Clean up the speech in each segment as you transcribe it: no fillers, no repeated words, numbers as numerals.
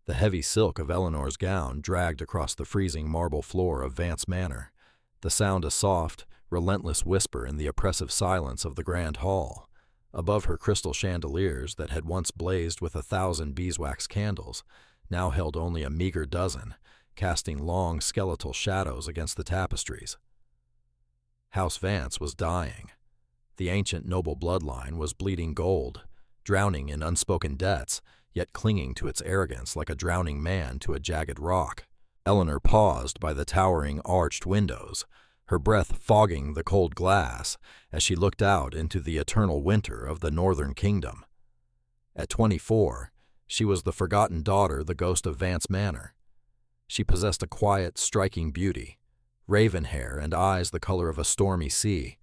The heavy silk of Eleanor's gown dragged across the freezing marble floor of Vance Manor, the sound a soft, relentless whisper in the oppressive silence of the grand hall. Above her crystal chandeliers that had once blazed with 1,000 beeswax candles now held only a meager dozen, casting long skeletal shadows against the tapestries. House Vance was dying. The ancient noble bloodline was bleeding gold, drowning in unspoken debts, yet clinging to its arrogance like a drowning man to a jagged rock. Eleanor paused by the towering arched windows, her breath fogging the cold glass as she looked out into the eternal winter of the northern kingdom. At 24, she was the forgotten daughter, the ghost of Vance Manor. She possessed a quiet, striking beauty, raven hair and eyes the color of a stormy sea,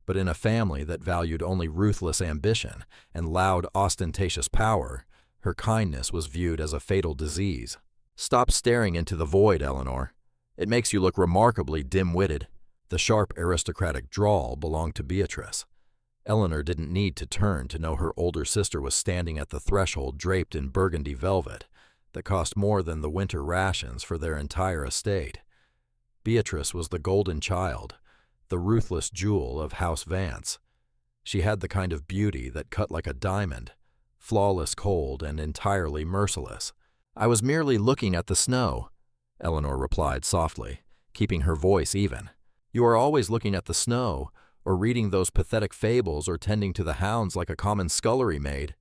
but in a family that valued only ruthless ambition and loud, ostentatious power, her kindness was viewed as a fatal disease. "Stop staring into the void, Eleanor. It makes you look remarkably dim-witted." The sharp aristocratic drawl belonged to Beatrice. Eleanor didn't need to turn to know her older sister was standing at the threshold draped in burgundy velvet that cost more than the winter rations for their entire estate. Beatrice was the golden child, the ruthless jewel of House Vance. She had the kind of beauty that cut like a diamond, flawless, cold, and entirely merciless. "I was merely looking at the snow," Eleanor replied softly, keeping her voice even. "You are always looking at the snow, or reading those pathetic fables, or tending to the hounds like a common scullery maid."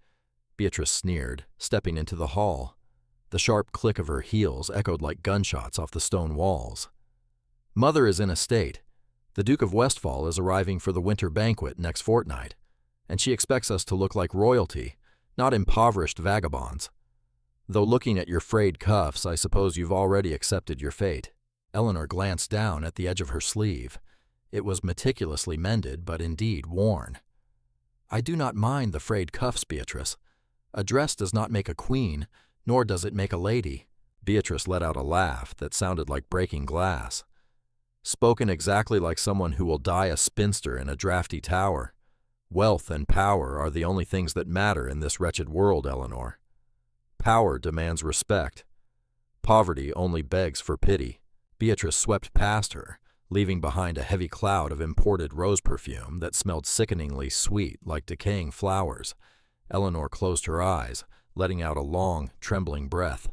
Beatrice sneered, stepping into the hall. The sharp click of her heels echoed like gunshots off the stone walls. "Mother is in a state. The Duke of Westfall is arriving for the winter banquet next fortnight, and she expects us to look like royalty, not impoverished vagabonds. Though looking at your frayed cuffs, I suppose you've already accepted your fate." Eleanor glanced down at the edge of her sleeve. It was meticulously mended, but indeed worn. "I do not mind the frayed cuffs, Beatrice. A dress does not make a queen, nor does it make a lady." Beatrice let out a laugh that sounded like breaking glass. "Spoken exactly like someone who will die a spinster in a drafty tower. Wealth and power are the only things that matter in this wretched world, Eleanor. Power demands respect. Poverty only begs for pity." Beatrice swept past her, leaving behind a heavy cloud of imported rose perfume that smelled sickeningly sweet like decaying flowers. Eleanor closed her eyes, letting out a long, trembling breath.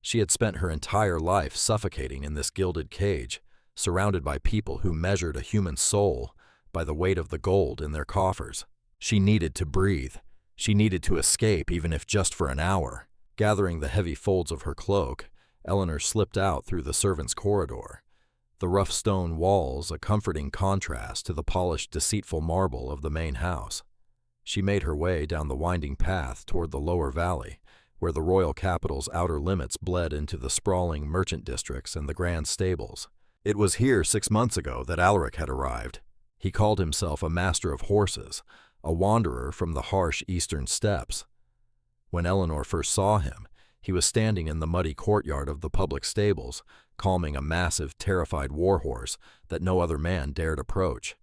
She had spent her entire life suffocating in this gilded cage, surrounded by people who measured a human soul by the weight of the gold in their coffers. She needed to breathe. She needed to escape, even if just for an hour. Gathering the heavy folds of her cloak, Eleanor slipped out through the servants' corridor. The rough stone walls a comforting contrast to the polished, deceitful marble of the main house. She made her way down the winding path toward the lower valley, where the royal capital's outer limits bled into the sprawling merchant districts and the grand stables. It was here 6 months ago that Alaric had arrived. He called himself a master of horses, a wanderer from the harsh eastern steppes. When Eleanor first saw him, he was standing in the muddy courtyard of the public stables, calming a massive, terrified warhorse that no other man dared approach.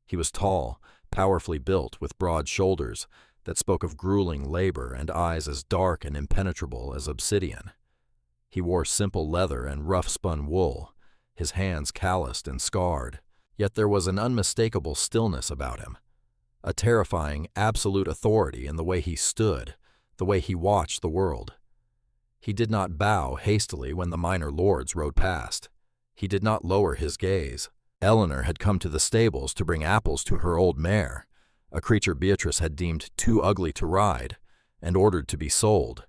He was tall, powerfully built, with broad shoulders that spoke of grueling labor and eyes as dark and impenetrable as obsidian. He wore simple leather and rough-spun wool, his hands calloused and scarred, yet there was an unmistakable stillness about him, a terrifying, absolute authority in the way he stood, the way he watched the world. He did not bow hastily when the minor lords rode past. He did not lower his gaze. Eleanor had come to the stables to bring apples to her old mare, a creature Beatrice had deemed too ugly to ride, and ordered to be sold.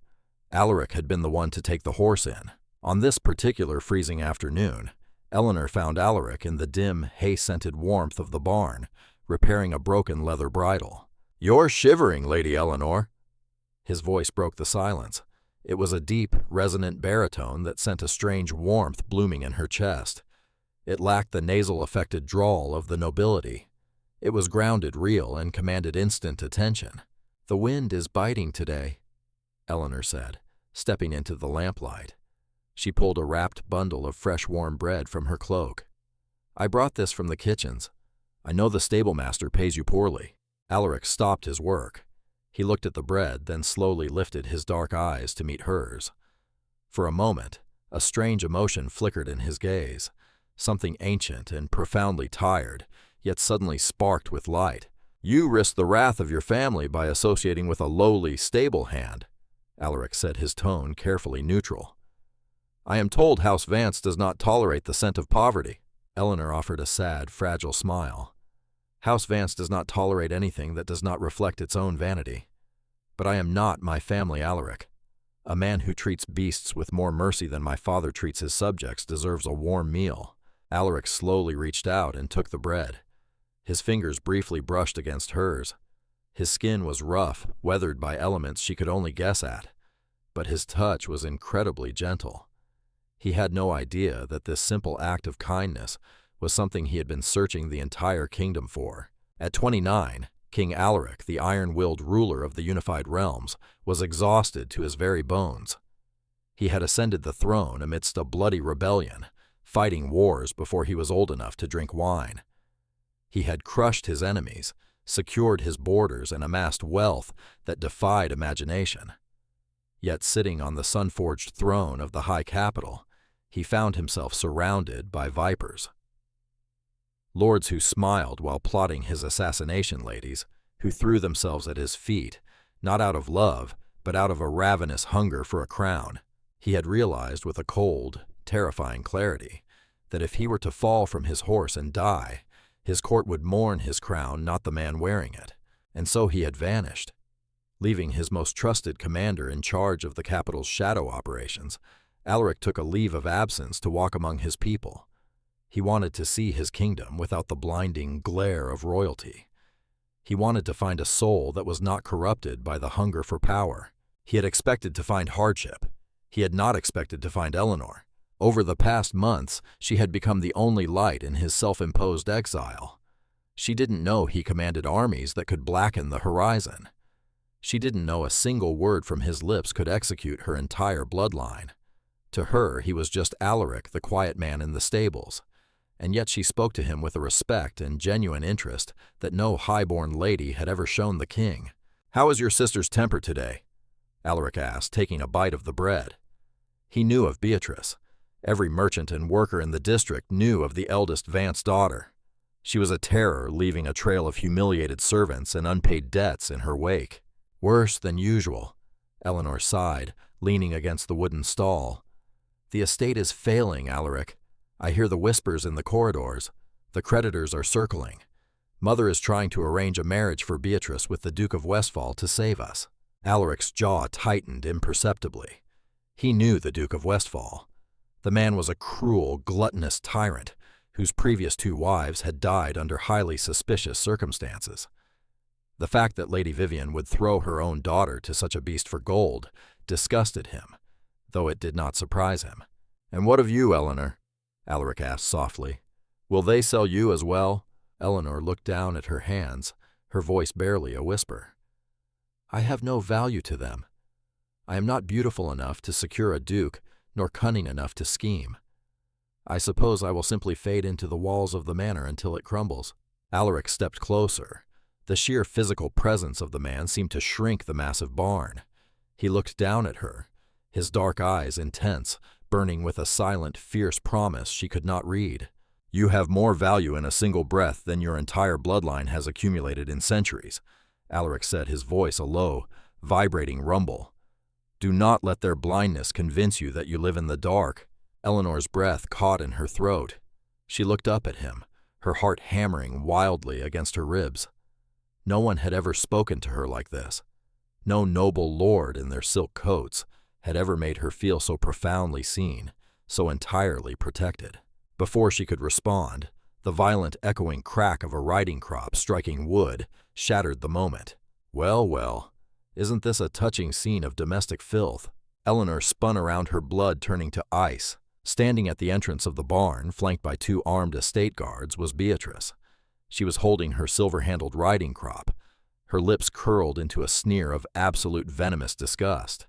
Alaric had been the one to take the horse in. On this particular freezing afternoon, Eleanor found Alaric in the dim, hay-scented warmth of the barn, repairing a broken leather bridle. "You're shivering, Lady Eleanor." His voice broke the silence. It was a deep, resonant baritone that sent a strange warmth blooming in her chest. It lacked the nasal-affected drawl of the nobility. It was grounded, real, and commanded instant attention. "The wind is biting today," Eleanor said, stepping into the lamplight. She pulled a wrapped bundle of fresh warm bread from her cloak. "I brought this from the kitchens. I know the stablemaster pays you poorly." Alaric stopped his work. He looked at the bread, then slowly lifted his dark eyes to meet hers. For a moment, a strange emotion flickered in his gaze, something ancient and profoundly tired, yet suddenly sparked with light. "You risked the wrath of your family by associating with a lowly stable hand," Alaric said, his tone carefully neutral. "I am told House Vance does not tolerate the scent of poverty." Eleanor offered a sad, fragile smile. "House Vance does not tolerate anything that does not reflect its own vanity. But I am not my family Alaric. A man who treats beasts with more mercy than my father treats his subjects deserves a warm meal." Alaric slowly reached out and took the bread. His fingers briefly brushed against hers. His skin was rough, weathered by elements she could only guess at, but his touch was incredibly gentle. He had no idea that this simple act of kindness was something he had been searching the entire kingdom for. At 29, King Alaric, the iron-willed ruler of the unified realms, was exhausted to his very bones. He had ascended the throne amidst a bloody rebellion, fighting wars before he was old enough to drink wine. He had crushed his enemies, secured his borders, and amassed wealth that defied imagination. Yet sitting on the sun-forged throne of the high capital, he found himself surrounded by vipers. Lords who smiled while plotting his assassination, ladies, who threw themselves at his feet, not out of love, but out of a ravenous hunger for a crown. He had realized with a cold, terrifying clarity that if he were to fall from his horse and die, his court would mourn his crown, not the man wearing it. And so he had vanished, leaving his most trusted commander in charge of the capital's shadow operations. Alaric took a leave of absence to walk among his people. He wanted to see his kingdom without the blinding glare of royalty. He wanted to find a soul that was not corrupted by the hunger for power. He had expected to find hardship. He had not expected to find Eleanor. Over the past months, she had become the only light in his self-imposed exile. She didn't know he commanded armies that could blacken the horizon. She didn't know a single word from his lips could execute her entire bloodline. To her, he was just Alaric, the quiet man in the stables. And yet she spoke to him with a respect and genuine interest that no high-born lady had ever shown the king. "How is your sister's temper today?" Alaric asked, taking a bite of the bread. He knew of Beatrice. Every merchant and worker in the district knew of the eldest Vance daughter. She was a terror, leaving a trail of humiliated servants and unpaid debts in her wake. "Worse than usual," Eleanor sighed, leaning against the wooden stall. "The estate is failing, Alaric. I hear the whispers in the corridors. The creditors are circling. Mother is trying to arrange a marriage for Beatrice with the Duke of Westphal to save us." Alaric's jaw tightened imperceptibly. He knew the Duke of Westphal. The man was a cruel, gluttonous tyrant whose previous 2 wives had died under highly suspicious circumstances. The fact that Lady Vivian would throw her own daughter to such a beast for gold disgusted him, though it did not surprise him. "And what of you, Eleanor?" Alaric asked softly. "Will they sell you as well?" Eleanor looked down at her hands, her voice barely a whisper. "I have no value to them. I am not beautiful enough to secure a duke, nor cunning enough to scheme. I suppose I will simply fade into the walls of the manor until it crumbles." Alaric stepped closer. The sheer physical presence of the man seemed to shrink the massive barn. He looked down at her, his dark eyes intense, burning with a silent, fierce promise she could not read. "You have more value in a single breath than your entire bloodline has accumulated in centuries," Alaric said, his voice a low, vibrating rumble. "Do not let their blindness convince you that you live in the dark." Eleanor's breath caught in her throat. She looked up at him, her heart hammering wildly against her ribs. No one had ever spoken to her like this. No noble lord in their silk coats had ever made her feel so profoundly seen, so entirely protected. Before she could respond, the violent echoing crack of a riding crop striking wood shattered the moment. "Well, well, isn't this a touching scene of domestic filth?" Eleanor spun around, her blood turning to ice. Standing at the entrance of the barn, flanked by 2 armed estate guards, was Beatrice. She was holding her silver-handled riding crop, her lips curled into a sneer of absolute venomous disgust.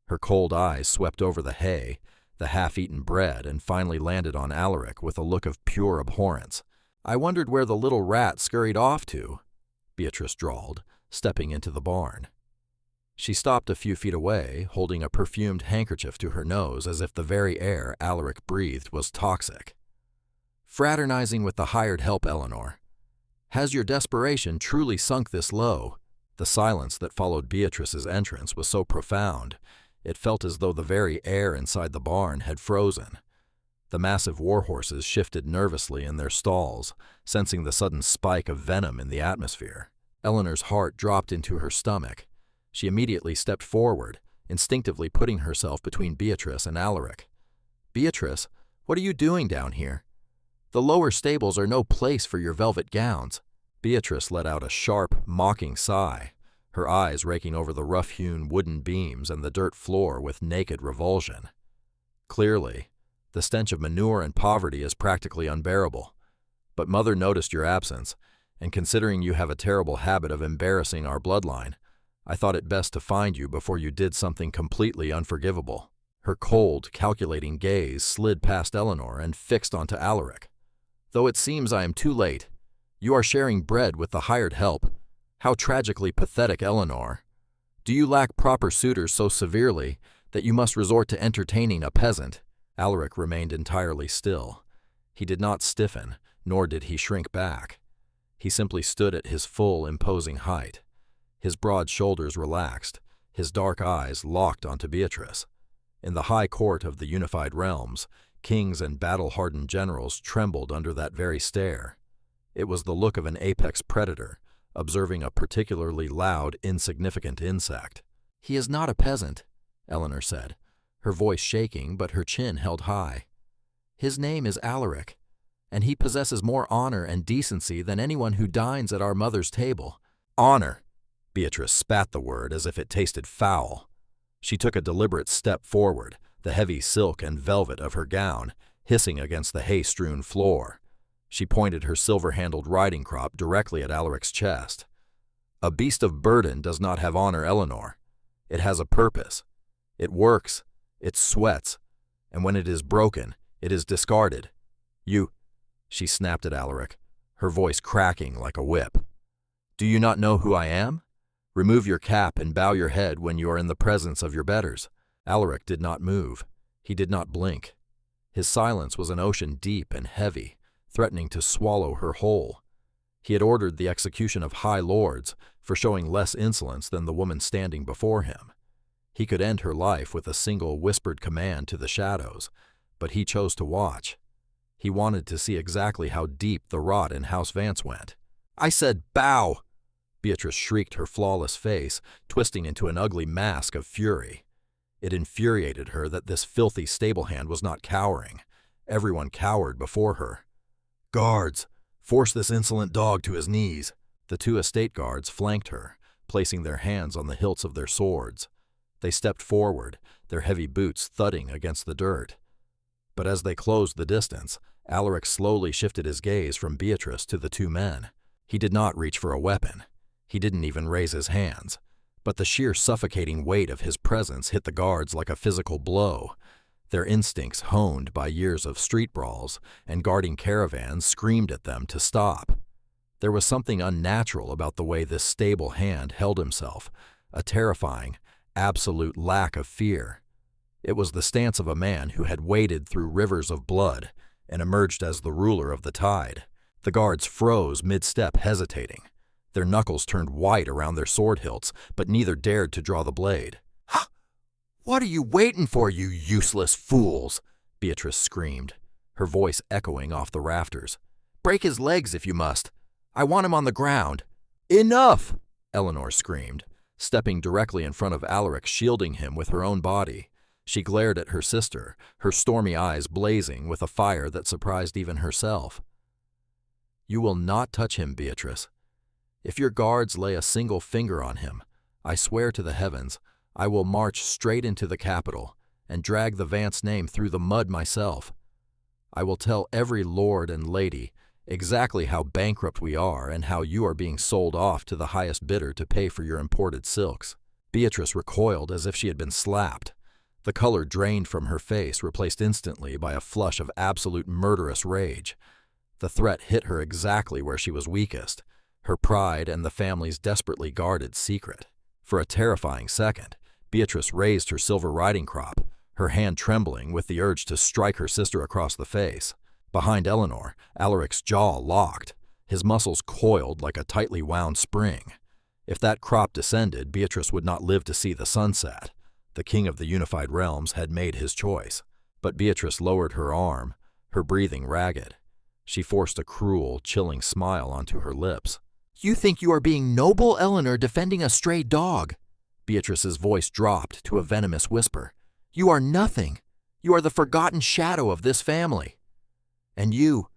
Her cold eyes swept over the hay, the half-eaten bread, and finally landed on Alaric with a look of pure abhorrence. "I wondered where the little rat scurried off to," Beatrice drawled, stepping into the barn. She stopped a few feet away, holding a perfumed handkerchief to her nose as if the very air Alaric breathed was toxic. Fraternizing with the hired help, Eleanor. Has your desperation truly sunk this low? The silence that followed Beatrice's entrance was so profound, it felt as though the very air inside the barn had frozen. The massive warhorses shifted nervously in their stalls, sensing the sudden spike of venom in the atmosphere. Eleanor's heart dropped into her stomach. She immediately stepped forward, instinctively putting herself between Beatrice and Alaric. "Beatrice, what are you doing down here? The lower stables are no place for your velvet gowns." Beatrice let out a sharp, mocking sigh, her eyes raking over the rough-hewn wooden beams and the dirt floor with naked revulsion. Clearly, the stench of manure and poverty is practically unbearable. But Mother noticed your absence, and considering you have a terrible habit of embarrassing our bloodline, I thought it best to find you before you did something completely unforgivable. Her cold, calculating gaze slid past Eleanor and fixed onto Alaric. "Though it seems I am too late, you are sharing bread with the hired help. How tragically pathetic, Eleanor. Do you lack proper suitors so severely that you must resort to entertaining a peasant?" Alaric remained entirely still. He did not stiffen, nor did he shrink back. He simply stood at his full, imposing height. His broad shoulders relaxed, his dark eyes locked onto Beatrice. In the high court of the unified realms, kings and battle-hardened generals trembled under that very stare. It was the look of an apex predator, observing a particularly loud, insignificant insect. "He is not a peasant," Eleanor said, her voice shaking but her chin held high. "His name is Alaric, and he possesses more honor and decency than anyone who dines at our mother's table." "Honor!" Beatrice spat the word as if it tasted foul. She took a deliberate step forward, the heavy silk and velvet of her gown hissing against the hay-strewn floor. She pointed her silver-handled riding crop directly at Alaric's chest. "A beast of burden does not have honor, Eleanor. It has a purpose. It works, it sweats, and when it is broken, it is discarded. You—" She snapped at Alaric, her voice cracking like a whip. "Do you not know who I am? Remove your cap and bow your head when you are in the presence of your betters." Alaric did not move. He did not blink. His silence was an ocean deep and heavy, threatening to swallow her whole. He had ordered the execution of high lords for showing less insolence than the woman standing before him. He could end her life with a single whispered command to the shadows, but he chose to watch. He wanted to see exactly how deep the rot in House Vance went. "I said bow!" Beatrice shrieked, her flawless face twisting into an ugly mask of fury. It infuriated her that this filthy stablehand was not cowering. Everyone cowered before her. "Guards, force this insolent dog to his knees." The two estate guards flanked her, placing their hands on the hilts of their swords. They stepped forward, their heavy boots thudding against the dirt. But as they closed the distance, Alaric slowly shifted his gaze from Beatrice to the two men. He did not reach for a weapon. He didn't even raise his hands. But the sheer suffocating weight of his presence hit the guards like a physical blow. Their instincts honed by years of street brawls and guarding caravans screamed at them to stop. There was something unnatural about the way this stable hand held himself, a terrifying, absolute lack of fear. It was the stance of a man who had waded through rivers of blood and emerged as the ruler of the tide. The guards froze mid-step, hesitating. Their knuckles turned white around their sword hilts, but neither dared to draw the blade. "Ha! What are you waiting for, you useless fools?" Beatrice screamed, her voice echoing off the rafters. "Break his legs if you must. I want him on the ground." "Enough!" Eleanor screamed, stepping directly in front of Alaric, shielding him with her own body. She glared at her sister, her stormy eyes blazing with a fire that surprised even herself. "You will not touch him, Beatrice. If your guards lay a single finger on him, I swear to the heavens, I will march straight into the capital and drag the Vance name through the mud myself. I will tell every lord and lady exactly how bankrupt we are and how you are being sold off to the highest bidder to pay for your imported silks." Beatrice recoiled as if she had been slapped. The color drained from her face, replaced instantly by a flush of absolute murderous rage. The threat hit her exactly where she was weakest, her pride and the family's desperately guarded secret. For a terrifying second, Beatrice raised her silver riding crop, her hand trembling with the urge to strike her sister across the face. Behind Eleanor, Alaric's jaw locked, his muscles coiled like a tightly wound spring. If that crop descended, Beatrice would not live to see the sunset. The king of the unified realms had made his choice. But Beatrice lowered her arm, her breathing ragged. She forced a cruel, chilling smile onto her lips. "You think you are being noble, Eleanor, defending a stray dog?" Beatrice's voice dropped to a venomous whisper. "You are nothing. You are the forgotten shadow of this family. And you—"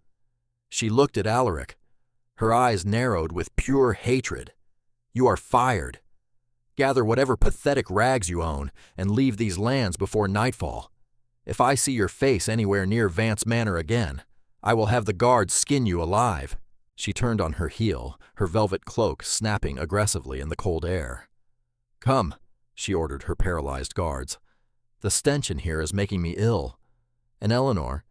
She looked at Alaric. Her eyes narrowed with pure hatred. "You are fired. Gather whatever pathetic rags you own and leave these lands before nightfall. If I see your face anywhere near Vance Manor again, I will have the guards skin you alive." She turned on her heel, her velvet cloak snapping aggressively in the cold air. "Come," she ordered her paralyzed guards. "The stench in here is making me ill. And Eleanor,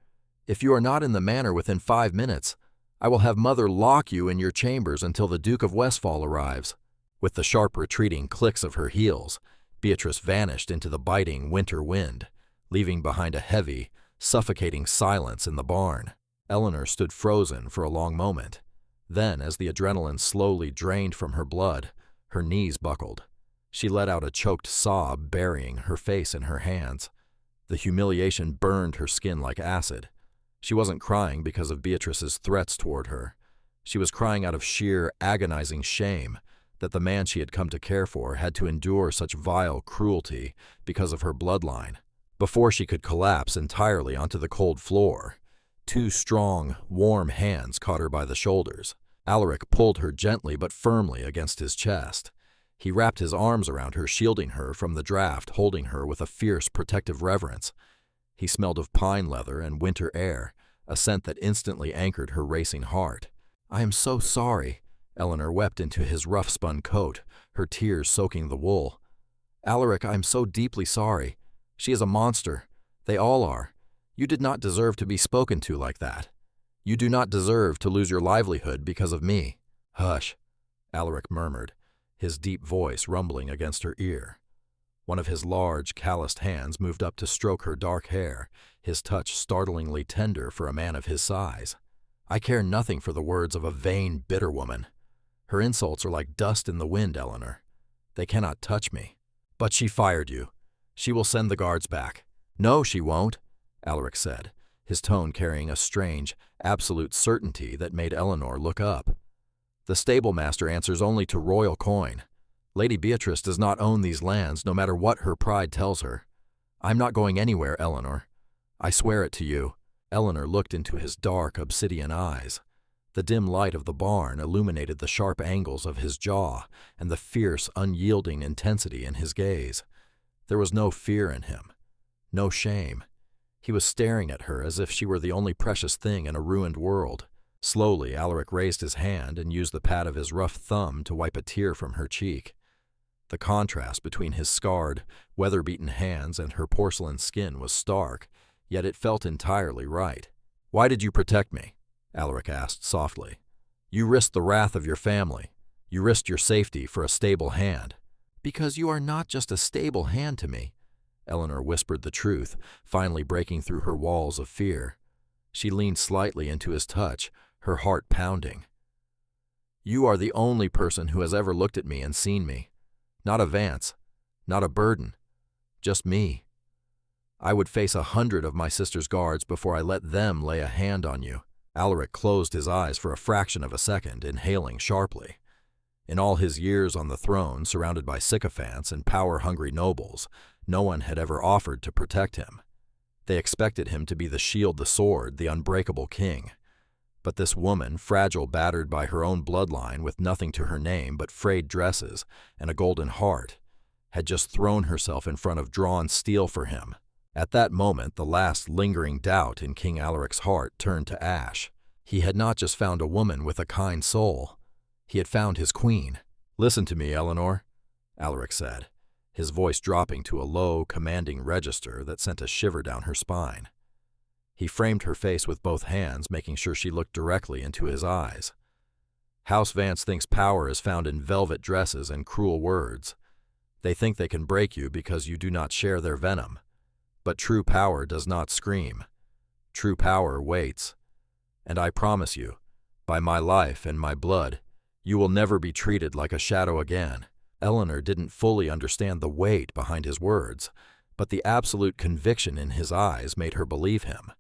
if you are not in the manor within 5 minutes, I will have Mother lock you in your chambers until the Duke of Westfall arrives." With the sharp retreating clicks of her heels, Beatrice vanished into the biting winter wind, leaving behind a heavy, suffocating silence in the barn. Eleanor stood frozen for a long moment. Then, as the adrenaline slowly drained from her blood, her knees buckled. She let out a choked sob, burying her face in her hands. The humiliation burned her skin like acid. She wasn't crying because of Beatrice's threats toward her. She was crying out of sheer, agonizing shame that the man she had come to care for had to endure such vile cruelty because of her bloodline. Before she could collapse entirely onto the cold floor, 2 strong, warm hands caught her by the shoulders. Alaric pulled her gently but firmly against his chest. He wrapped his arms around her, shielding her from the draft, holding her with a fierce, protective reverence. He smelled of pine leather and winter air, a scent that instantly anchored her racing heart. "I am so sorry," Eleanor wept into his rough-spun coat, her tears soaking the wool. "Alaric, I am so deeply sorry. She is a monster. They all are. You did not deserve to be spoken to like that. You do not deserve to lose your livelihood because of me." "Hush," Alaric murmured, his deep voice rumbling against her ear. One of his large, calloused hands moved up to stroke her dark hair, his touch startlingly tender for a man of his size. "I care nothing for the words of a vain, bitter woman. Her insults are like dust in the wind, Eleanor. They cannot touch me." "But she fired you. She will send the guards back." "No, she won't," Alaric said, his tone carrying a strange, absolute certainty that made Eleanor look up. "The stablemaster answers only to royal coin. Lady Beatrice does not own these lands, no matter what her pride tells her. I'm not going anywhere, Eleanor. I swear it to you." Eleanor looked into his dark, obsidian eyes. The dim light of the barn illuminated the sharp angles of his jaw and the fierce, unyielding intensity in his gaze. There was no fear in him, no shame. He was staring at her as if she were the only precious thing in a ruined world. Slowly, Alaric raised his hand and used the pad of his rough thumb to wipe a tear from her cheek. The contrast between his scarred, weather-beaten hands and her porcelain skin was stark, yet it felt entirely right. "Why did you protect me?" Alaric asked softly. "You risked the wrath of your family. You risked your safety for a stable hand." "Because you are not just a stable hand to me," Eleanor whispered the truth, finally breaking through her walls of fear. She leaned slightly into his touch, her heart pounding. "You are the only person who has ever looked at me and seen me. Not a Vance, not a burden, just me. I would face 100 of my sister's guards before I let them lay a hand on you." Alaric closed his eyes for a fraction of a second, inhaling sharply. In all his years on the throne, surrounded by sycophants and power-hungry nobles, no one had ever offered to protect him. They expected him to be the shield, the sword, the unbreakable king. But this woman, fragile, battered by her own bloodline, with nothing to her name but frayed dresses and a golden heart, had just thrown herself in front of drawn steel for him. At that moment, the last lingering doubt in King Alaric's heart turned to ash. He had not just found a woman with a kind soul. He had found his queen. "Listen to me, Eleanor," Alaric said, his voice dropping to a low, commanding register that sent a shiver down her spine. He framed her face with both hands, making sure she looked directly into his eyes. "House Vance thinks power is found in velvet dresses and cruel words. They think they can break you because you do not share their venom. But true power does not scream. True power waits. And I promise you, by my life and my blood, you will never be treated like a shadow again." Eleanor didn't fully understand the weight behind his words, but the absolute conviction in his eyes made her believe him.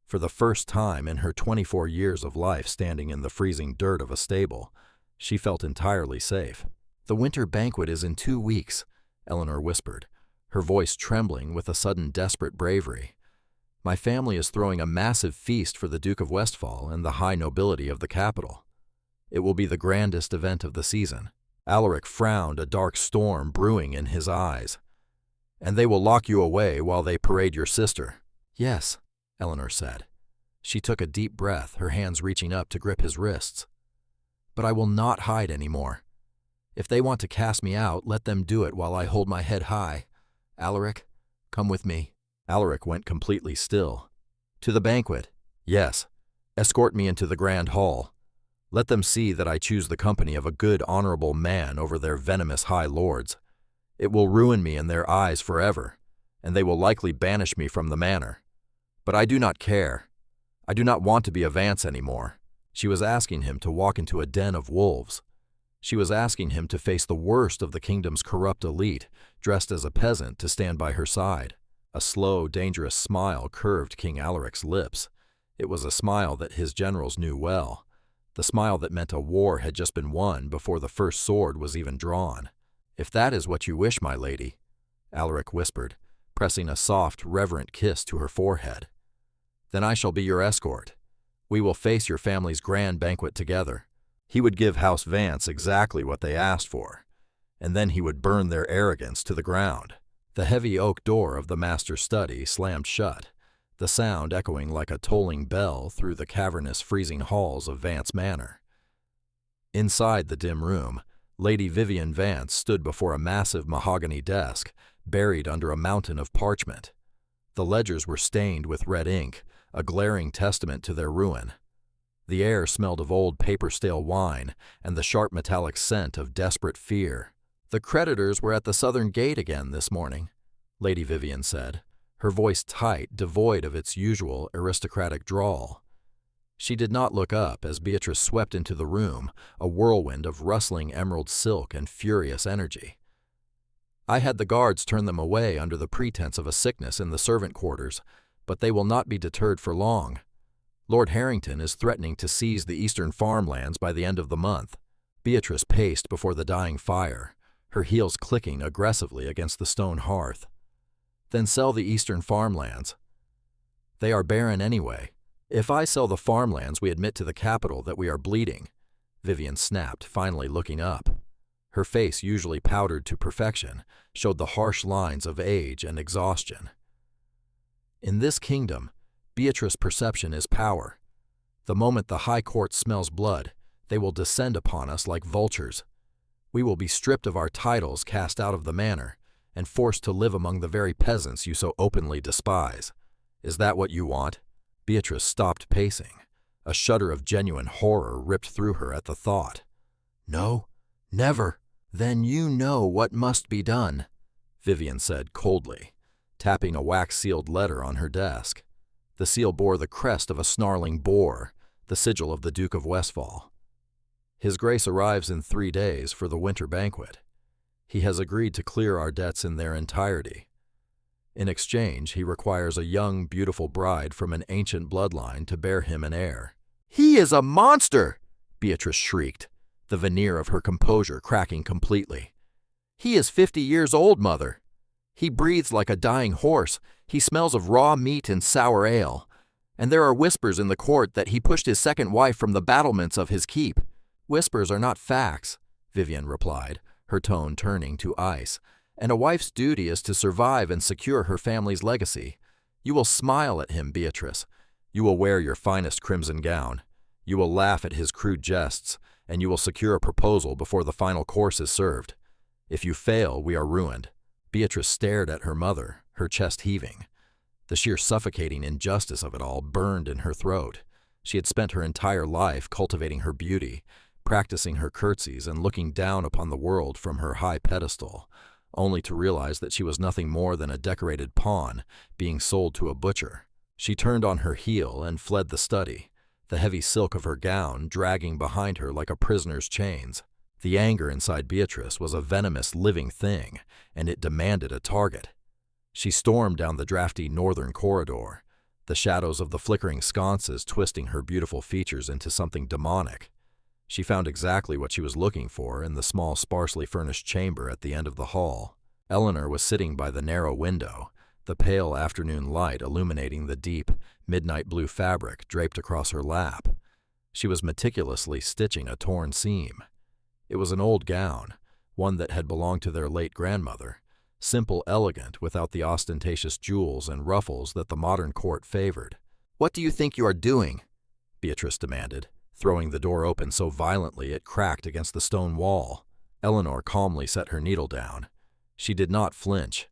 For the first time in her 24 years of life standing in the freezing dirt of a stable, she felt entirely safe. "The winter banquet is in 2 weeks," Eleanor whispered, her voice trembling with a sudden desperate bravery. "My family is throwing a massive feast for the Duke of Westphal and the high nobility of the capital. It will be the grandest event of the season." Alaric frowned, a dark storm brewing in his eyes. "And they will lock you away while they parade your sister." "Yes," Eleanor said. She took a deep breath, her hands reaching up to grip his wrists. "But I will not hide anymore. If they want to cast me out, let them do it while I hold my head high. Alaric, come with me." Alaric went completely still. "To the banquet?" "Yes. Escort me into the grand hall. Let them see that I choose the company of a good, honorable man over their venomous high lords. It will ruin me in their eyes forever, and they will likely banish me from the manor. But I do not care. I do not want to be a Vance anymore." She was asking him to walk into a den of wolves. She was asking him to face the worst of the kingdom's corrupt elite, dressed as a peasant, to stand by her side. A slow, dangerous smile curved King Alaric's lips. It was a smile that his generals knew well. The smile that meant a war had just been won before the first sword was even drawn. "If that is what you wish, my lady," Alaric whispered, pressing a soft, reverent kiss to her forehead, "then I shall be your escort. We will face your family's grand banquet together." He would give House Vance exactly what they asked for, and then he would burn their arrogance to the ground. The heavy oak door of the master's study slammed shut, the sound echoing like a tolling bell through the cavernous, freezing halls of Vance Manor. Inside the dim room, Lady Vivian Vance stood before a massive mahogany desk, buried under a mountain of parchment. The ledgers were stained with red ink, a glaring testament to their ruin. The air smelled of old paper-stale wine and the sharp metallic scent of desperate fear. "The creditors were at the southern gate again this morning," Lady Vivian said, her voice tight, devoid of its usual aristocratic drawl. She did not look up as Beatrice swept into the room, a whirlwind of rustling emerald silk and furious energy. "I had the guards turn them away under the pretense of a sickness in the servant quarters, but they will not be deterred for long. Lord Harrington is threatening to seize the eastern farmlands by the end of the month." Beatrice paced before the dying fire, her heels clicking aggressively against the stone hearth. "Then sell the eastern farmlands. They are barren anyway. If I sell the farmlands, we admit to the capital that we are bleeding," Vivian snapped, finally looking up. Her face, usually powdered to perfection, showed the harsh lines of age and exhaustion. "In this kingdom, Beatrice's perception is power. The moment the High Court smells blood, they will descend upon us like vultures. We will be stripped of our titles, cast out of the manor, and forced to live among the very peasants you so openly despise. Is that what you want?" Beatrice stopped pacing. A shudder of genuine horror ripped through her at the thought. "No, never." "Then you know what must be done," Vivian said coldly, tapping a wax-sealed letter on her desk. The seal bore the crest of a snarling boar, the sigil of the Duke of Westphal. "His Grace arrives in 3 days for the winter banquet. He has agreed to clear our debts in their entirety. In exchange, he requires a young, beautiful bride from an ancient bloodline to bear him an heir." "He is a monster!" Beatrice shrieked, the veneer of her composure cracking completely. "He is 50 years old, Mother. He breathes like a dying horse. He smells of raw meat and sour ale. And there are whispers in the court that he pushed his second wife from the battlements of his keep." "Whispers are not facts," Vivian replied, her tone turning to ice. "And a wife's duty is to survive and secure her family's legacy. You will smile at him, Beatrice. You will wear your finest crimson gown. You will laugh at his crude jests, and you will secure a proposal before the final course is served. If you fail, we are ruined." Beatrice stared at her mother, her chest heaving. The sheer suffocating injustice of it all burned in her throat. She had spent her entire life cultivating her beauty, practicing her curtsies and looking down upon the world from her high pedestal, only to realize that she was nothing more than a decorated pawn being sold to a butcher. She turned on her heel and fled the study, the heavy silk of her gown dragging behind her like a prisoner's chains. The anger inside Beatrice was a venomous living thing, and it demanded a target. She stormed down the drafty northern corridor, the shadows of the flickering sconces twisting her beautiful features into something demonic. She found exactly what she was looking for in the small, sparsely furnished chamber at the end of the hall. Eleanor was sitting by the narrow window, the pale afternoon light illuminating the deep, midnight blue fabric draped across her lap. She was meticulously stitching a torn seam. It was an old gown, one that had belonged to their late grandmother, simple, elegant, without the ostentatious jewels and ruffles that the modern court favored. "What do you think you are doing?" Beatrice demanded, throwing the door open so violently it cracked against the stone wall. Eleanor calmly set her needle down. She did not flinch.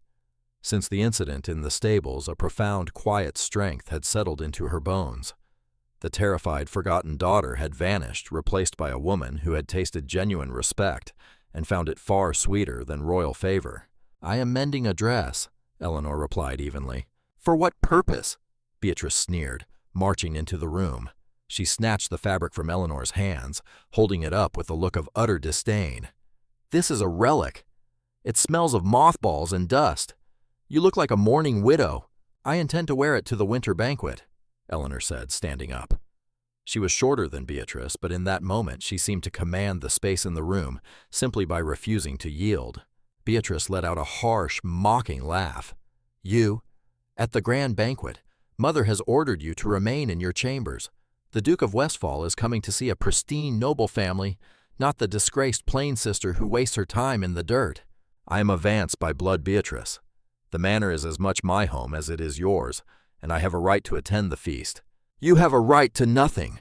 Since the incident in the stables, a profound, quiet strength had settled into her bones. The terrified, forgotten daughter had vanished, replaced by a woman who had tasted genuine respect and found it far sweeter than royal favor. "I am mending a dress," Eleanor replied evenly. "For what purpose?" Beatrice sneered, marching into the room. She snatched the fabric from Eleanor's hands, holding it up with a look of utter disdain. "This is a relic. It smells of mothballs and dust. You look like a mourning widow." "I intend to wear it to the winter banquet," Eleanor said, standing up. She was shorter than Beatrice, but in that moment she seemed to command the space in the room simply by refusing to yield. Beatrice let out a harsh, mocking laugh. "You? At the grand banquet, Mother has ordered you to remain in your chambers. The Duke of Westfall is coming to see a pristine noble family, not the disgraced plain sister who wastes her time in the dirt." "I am a Vance by blood, Beatrice. The manor is as much my home as it is yours, and I have a right to attend the feast." "You have a right to nothing!"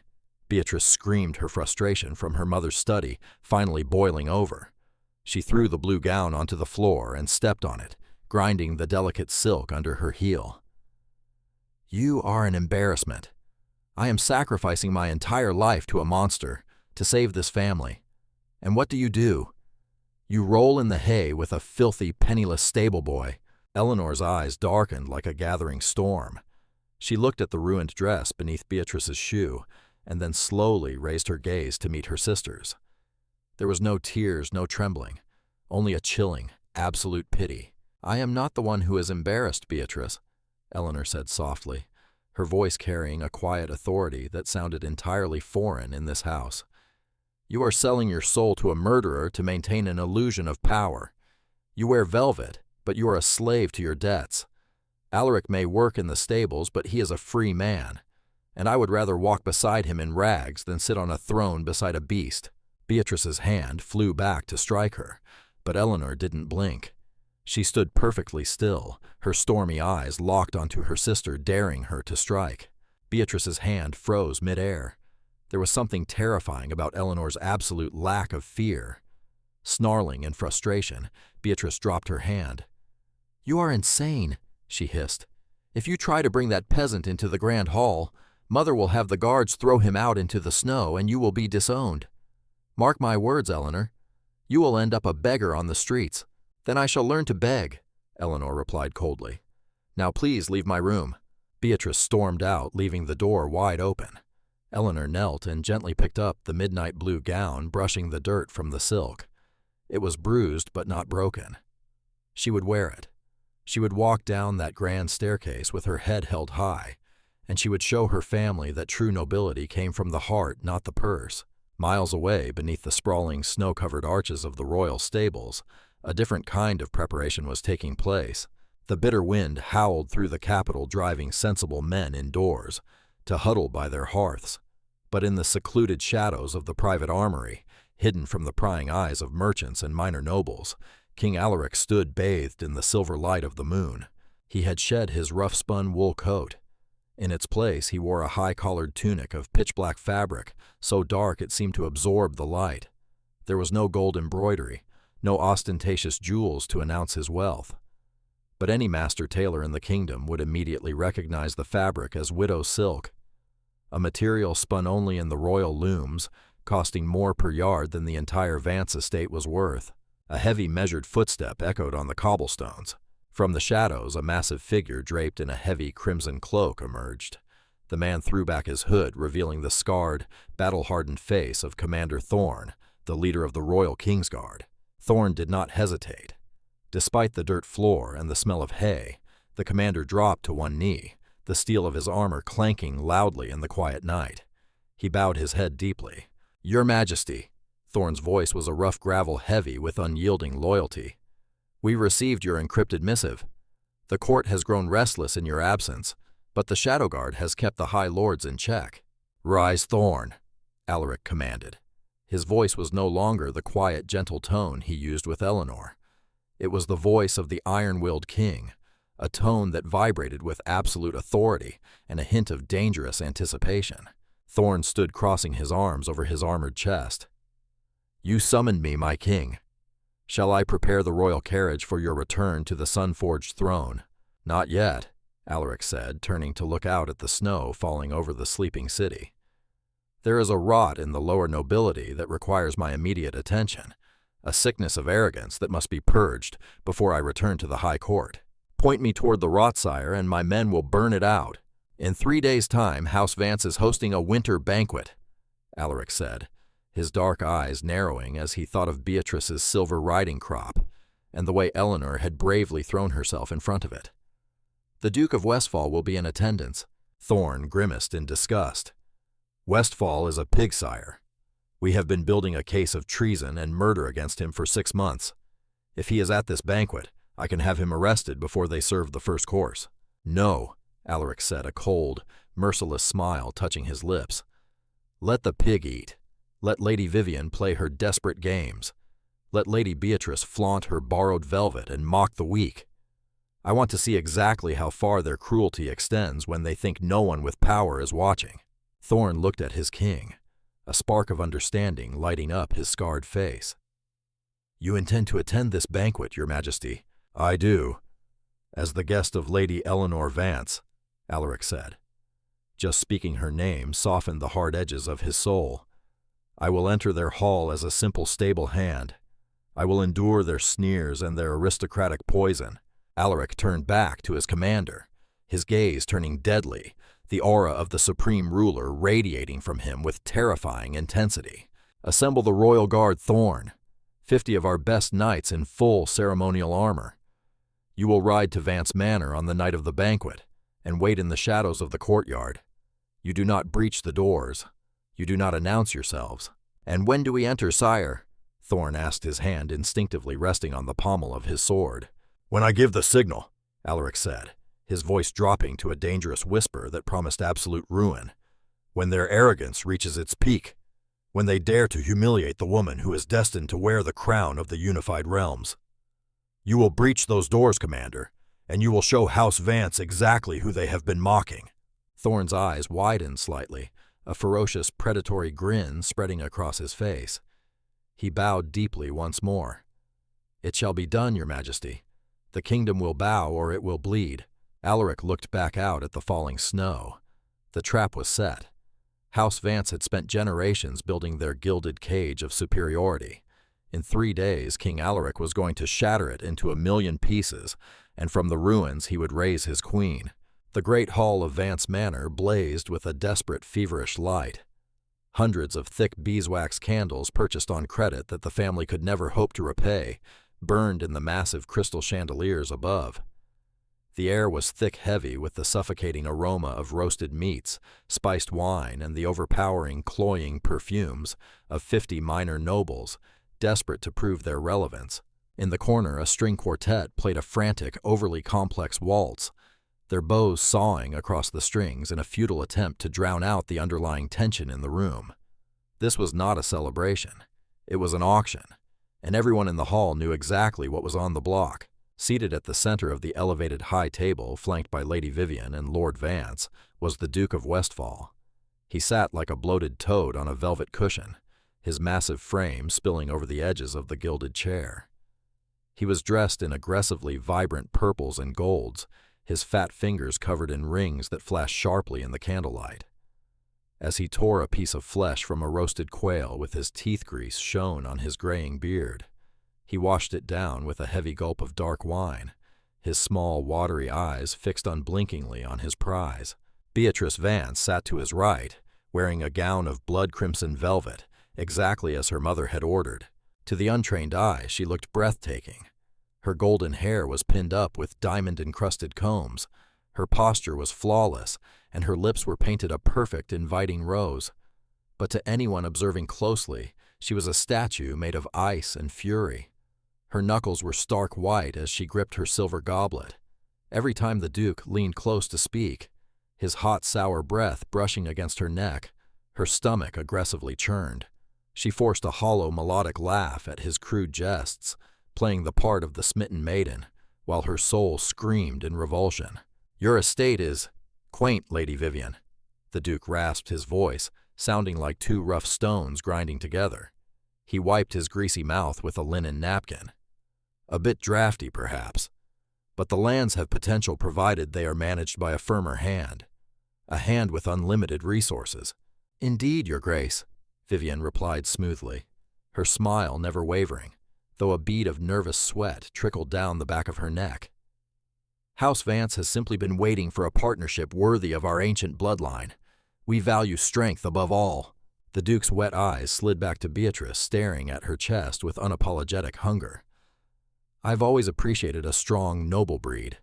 Beatrice screamed her frustration from her mother's study, finally boiling over. She threw the blue gown onto the floor and stepped on it, grinding the delicate silk under her heel. "You are an embarrassment. I am sacrificing my entire life to a monster to save this family. And what do? You roll in the hay with a filthy, penniless stable boy." Eleanor's eyes darkened like a gathering storm. She looked at the ruined dress beneath Beatrice's shoe, and then slowly raised her gaze to meet her sister's. There was no tears, no trembling, only a chilling, absolute pity. "I am not the one who is embarrassed, Beatrice," Eleanor said softly, her voice carrying a quiet authority that sounded entirely foreign in this house. "You are selling your soul to a murderer to maintain an illusion of power. You wear velvet, but you are a slave to your debts. Alaric may work in the stables, but he is a free man, and I would rather walk beside him in rags than sit on a throne beside a beast." Beatrice's hand flew back to strike her, but Eleanor didn't blink. She stood perfectly still, her stormy eyes locked onto her sister, daring her to strike. Beatrice's hand froze midair. There was something terrifying about Eleanor's absolute lack of fear. Snarling in frustration, Beatrice dropped her hand. "You are insane," she hissed. "If you try to bring that peasant into the grand hall, Mother will have the guards throw him out into the snow and you will be disowned. Mark my words, Eleanor. You will end up a beggar on the streets." "Then I shall learn to beg," Eleanor replied coldly. "Now please leave my room." Beatrice stormed out, leaving the door wide open. Eleanor knelt and gently picked up the midnight blue gown, brushing the dirt from the silk. It was bruised but not broken. She would wear it. She would walk down that grand staircase with her head held high, and she would show her family that true nobility came from the heart, not the purse. Miles away, beneath the sprawling, snow-covered arches of the royal stables, a different kind of preparation was taking place. The bitter wind howled through the capital, driving sensible men indoors, to huddle by their hearths. But in the secluded shadows of the private armory, hidden from the prying eyes of merchants and minor nobles, King Alaric stood bathed in the silver light of the moon. He had shed his rough-spun wool coat. In its place, he wore a high-collared tunic of pitch-black fabric, so dark it seemed to absorb the light. There was no gold embroidery, no ostentatious jewels to announce his wealth. But any master tailor in the kingdom would immediately recognize the fabric as widow silk, a material spun only in the royal looms, costing more per yard than the entire Vance estate was worth. A heavy, measured footstep echoed on the cobblestones. From the shadows, a massive figure draped in a heavy crimson cloak emerged. The man threw back his hood, revealing the scarred, battle-hardened face of Commander Thorn, the leader of the Royal Kingsguard. Thorn did not hesitate. Despite the dirt floor and the smell of hay, the commander dropped to one knee, the steel of his armor clanking loudly in the quiet night. He bowed his head deeply. "Your Majesty." Thorn's voice was a rough gravel heavy with unyielding loyalty. "We received your encrypted missive. The court has grown restless in your absence, but the Shadow Guard has kept the High Lords in check." "Rise, Thorn," Alaric commanded. His voice was no longer the quiet, gentle tone he used with Eleanor. It was the voice of the iron-willed king, a tone that vibrated with absolute authority and a hint of dangerous anticipation. Thorn stood crossing his arms over his armored chest. "You summoned me, my king. Shall I prepare the royal carriage for your return to the sun-forged throne?" "Not yet," Alaric said, turning to look out at the snow falling over the sleeping city. "There is a rot in the lower nobility that requires my immediate attention, a sickness of arrogance that must be purged before I return to the high court. Point me toward the rot, sire, and my men will burn it out. In 3 days' time, House Vance is hosting a winter banquet," Alaric said, his dark eyes narrowing as he thought of Beatrice's silver riding crop and the way Eleanor had bravely thrown herself in front of it. "The Duke of Westfall will be in attendance." Thorn grimaced in disgust. "Westfall is a pig, sire. We have been building a case of treason and murder against him for 6 months. If he is at this banquet, I can have him arrested before they serve the first course." "No," Alaric said, a cold, merciless smile touching his lips. "Let the pig eat. Let Lady Vivian play her desperate games. Let Lady Beatrice flaunt her borrowed velvet and mock the weak. I want to see exactly how far their cruelty extends when they think no one with power is watching." Thorn looked at his king, a spark of understanding lighting up his scarred face. "You intend to attend this banquet, Your Majesty?" "I do. As the guest of Lady Eleanor Vance," Alaric said. Just speaking her name softened the hard edges of his soul. "I will enter their hall as a simple stable hand. I will endure their sneers and their aristocratic poison." Alaric turned back to his commander, his gaze turning deadly, the aura of the supreme ruler radiating from him with terrifying intensity. "Assemble the royal guard, Thorn. 50 of our best knights in full ceremonial armor. You will ride to Vance Manor on the night of the banquet and wait in the shadows of the courtyard. You do not breach the doors. You do not announce yourselves." "And when do we enter, sire?" Thorn asked, his hand instinctively resting on the pommel of his sword. "When I give the signal," Alaric said, his voice dropping to a dangerous whisper that promised absolute ruin. "When their arrogance reaches its peak. When they dare to humiliate the woman who is destined to wear the crown of the unified realms. You will breach those doors, Commander, and you will show House Vance exactly who they have been mocking." Thorn's eyes widened slightly, a ferocious predatory grin spreading across his face. He bowed deeply once more. "It shall be done, Your Majesty. The kingdom will bow or it will bleed." Alaric looked back out at the falling snow. The trap was set. House Vance had spent generations building their gilded cage of superiority. In 3 days, King Alaric was going to shatter it into 1,000,000 pieces, and from the ruins he would raise his queen. The great hall of Vance Manor blazed with a desperate, feverish light. Hundreds of thick beeswax candles purchased on credit that the family could never hope to repay burned in the massive crystal chandeliers above. The air was thick-heavy with the suffocating aroma of roasted meats, spiced wine, and the overpowering, cloying perfumes of 50 minor nobles, desperate to prove their relevance. In the corner, a string quartet played a frantic, overly complex waltz, their bows sawing across the strings in a futile attempt to drown out the underlying tension in the room. This was not a celebration. It was an auction, and everyone in the hall knew exactly what was on the block. Seated at the center of the elevated high table, flanked by Lady Vivian and Lord Vance, was the Duke of Westfall. He sat like a bloated toad on a velvet cushion, his massive frame spilling over the edges of the gilded chair. He was dressed in aggressively vibrant purples and golds, his fat fingers covered in rings that flashed sharply in the candlelight. As he tore a piece of flesh from a roasted quail with his teeth grease shone on his graying beard, He washed it down with a heavy gulp of dark wine, his small, watery eyes fixed unblinkingly on his prize. Beatrice Vance sat to his right, wearing a gown of blood-crimson velvet, exactly as her mother had ordered. To the untrained eye, she looked breathtaking. Her golden hair was pinned up with diamond-encrusted combs. Her posture was flawless, and her lips were painted a perfect, inviting rose. But to anyone observing closely, she was a statue made of ice and fury. Her knuckles were stark white as she gripped her silver goblet. Every time the Duke leaned close to speak, his hot, sour breath brushing against her neck, her stomach aggressively churned. She forced a hollow, melodic laugh at his crude jests, playing the part of the smitten maiden, while her soul screamed in revulsion. "Your estate is quaint, Lady Vivian." The Duke rasped his voice, sounding like two rough stones grinding together. He wiped his greasy mouth with a linen napkin. "A bit drafty, perhaps, but the lands have potential provided they are managed by a firmer hand. A hand with unlimited resources." "Indeed, Your Grace," Vivian replied smoothly, her smile never wavering, though a bead of nervous sweat trickled down the back of her neck. "House Vance has simply been waiting for a partnership worthy of our ancient bloodline. We value strength above all." The Duke's wet eyes slid back to Beatrice, staring at her chest with unapologetic hunger. "I've always appreciated a strong, noble breed.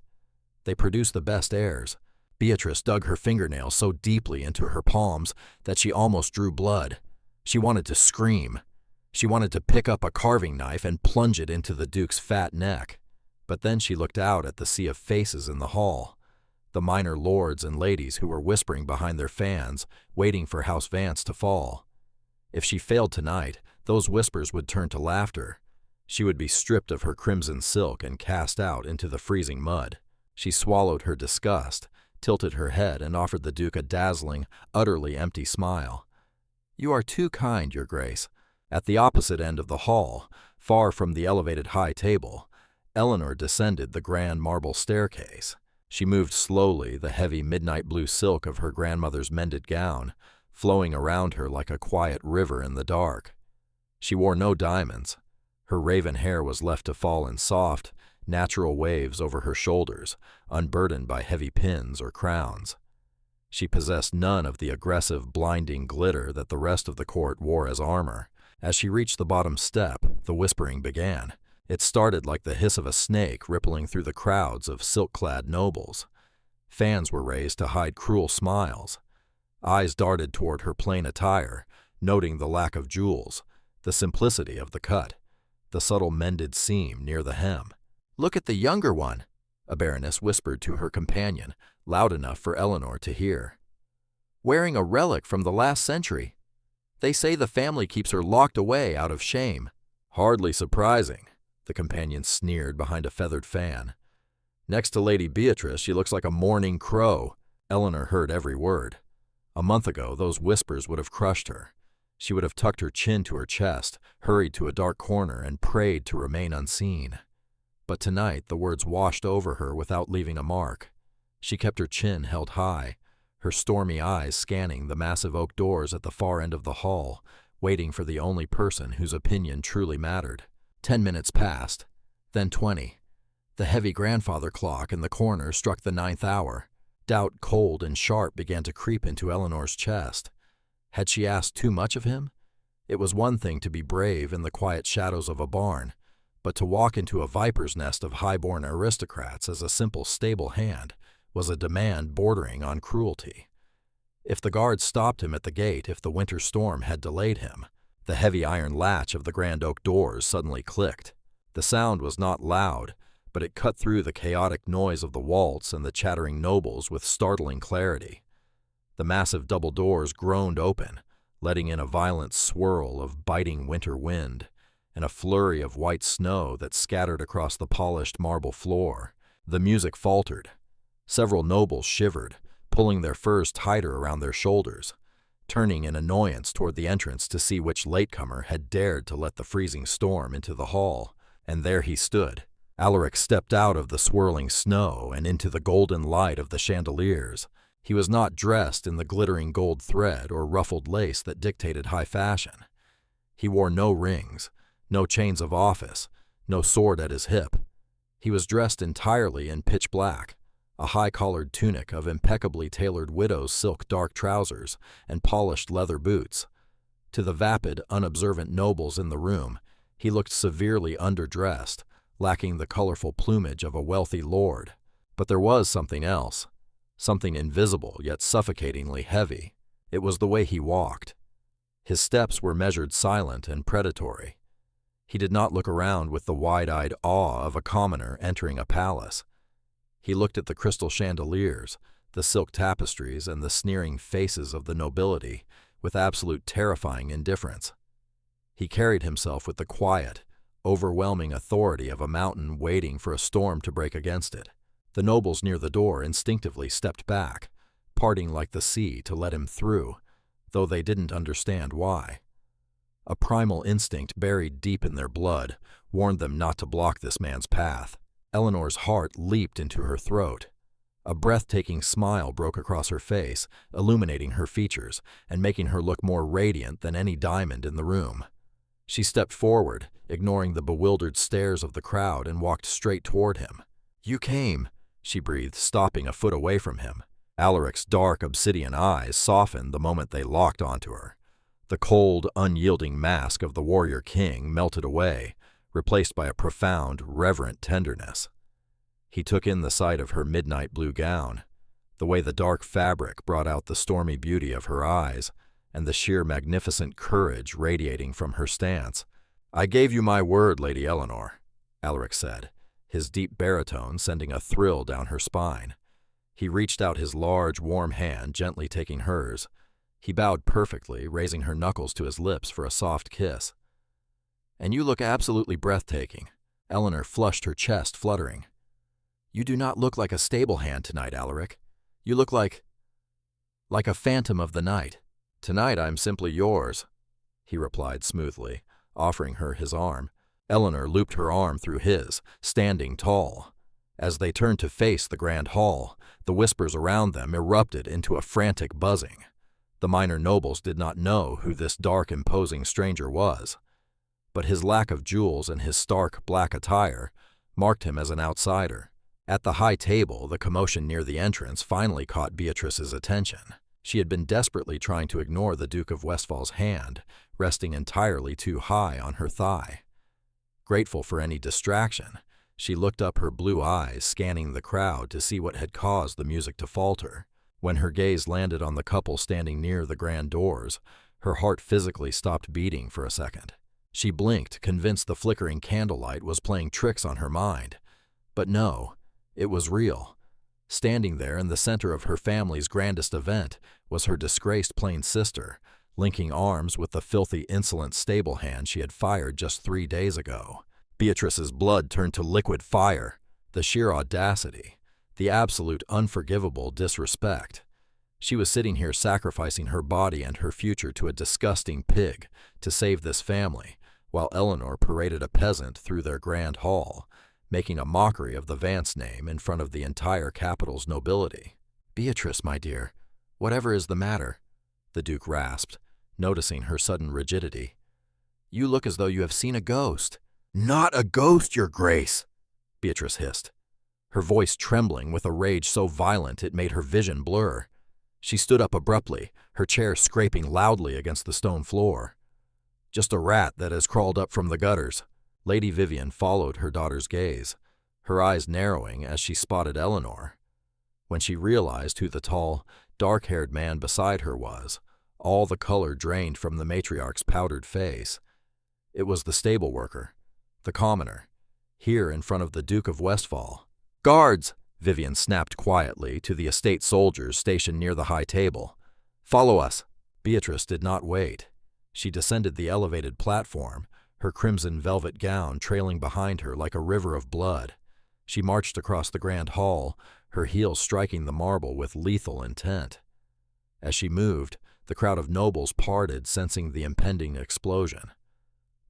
They produce the best heirs." Beatrice dug her fingernails so deeply into her palms that she almost drew blood. She wanted to scream. She wanted to pick up a carving knife and plunge it into the Duke's fat neck. But then she looked out at the sea of faces in the hall, the minor lords and ladies who were whispering behind their fans, waiting for House Vance to fall. If she failed tonight, those whispers would turn to laughter. She would be stripped of her crimson silk and cast out into the freezing mud. She swallowed her disgust, tilted her head, and offered the Duke a dazzling, utterly empty smile. "You are too kind, Your Grace." At the opposite end of the hall, far from the elevated high table, Eleanor descended the grand marble staircase. She moved slowly, the heavy midnight blue silk of her grandmother's mended gown flowing around her like a quiet river in the dark. She wore no diamonds. Her raven hair was left to fall in soft, natural waves over her shoulders, unburdened by heavy pins or crowns. She possessed none of the aggressive, blinding glitter that the rest of the court wore as armor. As she reached the bottom step, the whispering began. It started like the hiss of a snake rippling through the crowds of silk-clad nobles. Fans were raised to hide cruel smiles. Eyes darted toward her plain attire, noting the lack of jewels, the simplicity of the cut, the subtle mended seam near the hem. "Look at the younger one," a baroness whispered to her companion, loud enough for Eleanor to hear. "Wearing a relic from the last century. They say the family keeps her locked away out of shame." "Hardly surprising," the companion sneered behind a feathered fan. "Next to Lady Beatrice, she looks like a mourning crow." Eleanor heard every word. A month ago, those whispers would have crushed her. She would have tucked her chin to her chest, hurried to a dark corner, and prayed to remain unseen. But tonight, the words washed over her without leaving a mark. She kept her chin held high, her stormy eyes scanning the massive oak doors at the far end of the hall, waiting for the only person whose opinion truly mattered. 10 minutes passed, then 20. The heavy grandfather clock in the corner struck the 9th hour. Doubt, cold and sharp, began to creep into Eleanor's chest. Had she asked too much of him? It was one thing to be brave in the quiet shadows of a barn, but to walk into a viper's nest of high-born aristocrats as a simple stable hand was a demand bordering on cruelty. If the guards stopped him at the gate, if the winter storm had delayed him, the heavy iron latch of the grand oak doors suddenly clicked. The sound was not loud, but it cut through the chaotic noise of the waltz and the chattering nobles with startling clarity. The massive double doors groaned open, letting in a violent swirl of biting winter wind and a flurry of white snow that scattered across the polished marble floor. The music faltered. Several nobles shivered, pulling their furs tighter around their shoulders, turning in annoyance toward the entrance to see which latecomer had dared to let the freezing storm into the hall. And there he stood. Alaric stepped out of the swirling snow and into the golden light of the chandeliers. He was not dressed in the glittering gold thread or ruffled lace that dictated high fashion. He wore no rings, no chains of office, no sword at his hip. He was dressed entirely in pitch black, a high-collared tunic of impeccably tailored widow's silk dark trousers and polished leather boots. To the vapid, unobservant nobles in the room, he looked severely underdressed, lacking the colorful plumage of a wealthy lord. But there was something else, something invisible yet suffocatingly heavy. It was the way he walked. His steps were measured, silent, and predatory. He did not look around with the wide-eyed awe of a commoner entering a palace. He looked at the crystal chandeliers, the silk tapestries, and the sneering faces of the nobility with absolute terrifying indifference. He carried himself with the quiet, overwhelming authority of a mountain waiting for a storm to break against it. The nobles near the door instinctively stepped back, parting like the sea to let him through, though they didn't understand why. A primal instinct buried deep in their blood warned them not to block this man's path. Eleanor's heart leaped into her throat. A breathtaking smile broke across her face, illuminating her features and making her look more radiant than any diamond in the room. She stepped forward, ignoring the bewildered stares of the crowd, and walked straight toward him. "You came," she breathed, stopping a foot away from him. Alaric's dark obsidian eyes softened the moment they locked onto her. The cold, unyielding mask of the warrior king melted away, replaced by a profound, reverent tenderness. He took in the sight of her midnight blue gown, the way the dark fabric brought out the stormy beauty of her eyes, and the sheer magnificent courage radiating from her stance. "I gave you my word, Lady Eleanor," Alaric said, his deep baritone sending a thrill down her spine. He reached out his large, warm hand, gently taking hers. He bowed perfectly, raising her knuckles to his lips for a soft kiss. "And you look absolutely breathtaking." Eleanor flushed, her chest fluttering. "You do not look like a stable hand tonight, Alaric. You look like a phantom of the night." "Tonight I'm simply yours," he replied smoothly, offering her his arm. Eleanor looped her arm through his, standing tall. As they turned to face the grand hall, the whispers around them erupted into a frantic buzzing. The minor nobles did not know who this dark, imposing stranger was, but his lack of jewels and his stark, black attire marked him as an outsider. At the high table, the commotion near the entrance finally caught Beatrice's attention. She had been desperately trying to ignore the Duke of Westfall's hand, resting entirely too high on her thigh. Grateful for any distraction, she looked up, her blue eyes scanning the crowd to see what had caused the music to falter. When her gaze landed on the couple standing near the grand doors, her heart physically stopped beating for a second. She blinked, convinced the flickering candlelight was playing tricks on her mind. But no, it was real. Standing there in the center of her family's grandest event was her disgraced plain sister, linking arms with the filthy, insolent stable hand she had fired just 3 days ago. Beatrice's blood turned to liquid fire. The sheer audacity, the absolute unforgivable disrespect. She was sitting here sacrificing her body and her future to a disgusting pig to save this family, while Eleanor paraded a peasant through their grand hall, making a mockery of the Vance name in front of the entire capital's nobility. "Beatrice, my dear, whatever is the matter?" the Duke rasped, noticing her sudden rigidity. "You look as though you have seen a ghost." "Not a ghost, Your Grace," Beatrice hissed, her voice trembling with a rage so violent it made her vision blur. She stood up abruptly, her chair scraping loudly against the stone floor. "Just a rat that has crawled up from the gutters." Lady Vivian followed her daughter's gaze, her eyes narrowing as she spotted Eleanor. When she realized who the tall, dark-haired man beside her was, all the color drained from the matriarch's powdered face. It was the stable worker, the commoner, here in front of the Duke of Westfall. "Guards!" Vivian snapped quietly to the estate soldiers stationed near the high table. "Follow us." Beatrice did not wait. She descended the elevated platform, her crimson velvet gown trailing behind her like a river of blood. She marched across the grand hall, her heels striking the marble with lethal intent. As she moved, the crowd of nobles parted, sensing the impending explosion.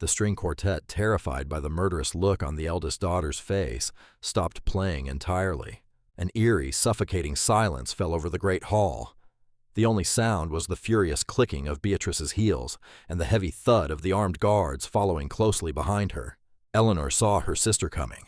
The string quartet, terrified by the murderous look on the eldest daughter's face, stopped playing entirely. An eerie, suffocating silence fell over the great hall. The only sound was the furious clicking of Beatrice's heels and the heavy thud of the armed guards following closely behind her. Eleanor saw her sister coming.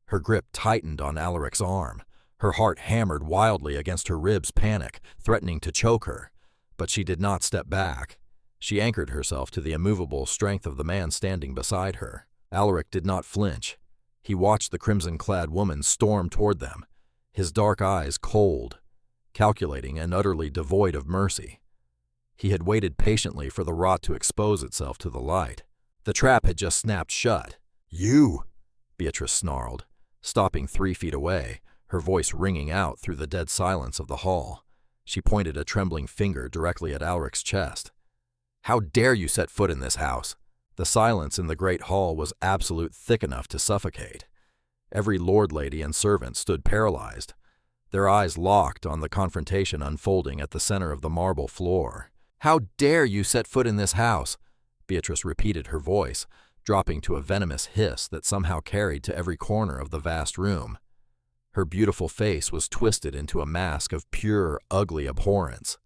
Her grip tightened on Alaric's arm. Her heart hammered wildly against her ribs, panic, threatening to choke her. But she did not step back. She anchored herself to the immovable strength of the man standing beside her. Alaric did not flinch. He watched the crimson-clad woman storm toward them, his dark eyes cold, calculating and utterly devoid of mercy. He had waited patiently for the rot to expose itself to the light. The trap had just snapped shut. "You!" Beatrice snarled, stopping 3 feet away, her voice ringing out through the dead silence of the hall. She pointed a trembling finger directly at Alaric's chest. "How dare you set foot in this house?" The silence in the great hall was absolute, thick enough to suffocate. Every lord, lady, and servant stood paralyzed, their eyes locked on the confrontation unfolding at the center of the marble floor. "How dare you set foot in this house?" Beatrice repeated, her voice dropping to a venomous hiss that somehow carried to every corner of the vast room. Her beautiful face was twisted into a mask of pure, ugly abhorrence.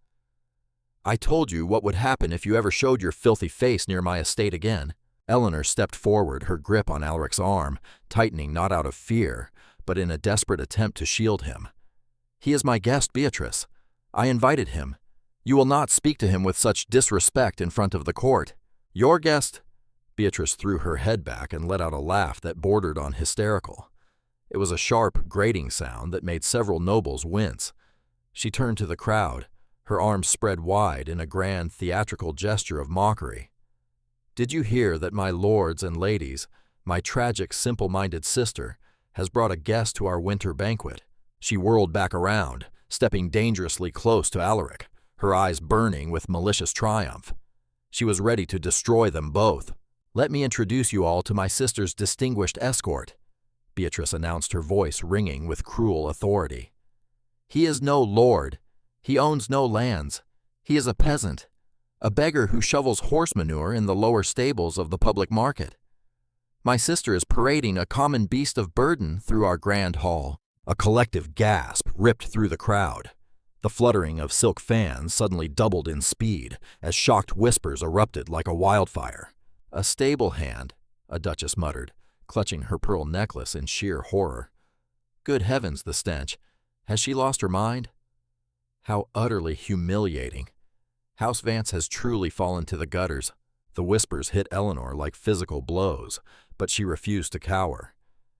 "I told you what would happen if you ever showed your filthy face near my estate again." Eleanor stepped forward, her grip on Alaric's arm, tightening not out of fear, but in a desperate attempt to shield him. "He is my guest, Beatrice. I invited him. You will not speak to him with such disrespect in front of the court." "Your guest?" Beatrice threw her head back and let out a laugh that bordered on hysterical. It was a sharp, grating sound that made several nobles wince. She turned to the crowd, her arms spread wide in a grand theatrical gesture of mockery. "Did you hear that my lords and ladies, my tragic, simple-minded sister, has brought a guest to our winter banquet?" She whirled back around, stepping dangerously close to Alaric, her eyes burning with malicious triumph. She was ready to destroy them both. "Let me introduce you all to my sister's distinguished escort," Beatrice announced, her voice ringing with cruel authority. "He is no lord. He owns no lands. He is a peasant, a beggar who shovels horse manure in the lower stables of the public market. My sister is parading a common beast of burden through our grand hall." A collective gasp ripped through the crowd. The fluttering of silk fans suddenly doubled in speed as shocked whispers erupted like a wildfire. "A stable hand," a duchess muttered, clutching her pearl necklace in sheer horror. "Good heavens, the stench. Has she lost her mind?" How utterly humiliating. House Vance has truly fallen to the gutters. The whispers hit Eleanor like physical blows, but she refused to cower.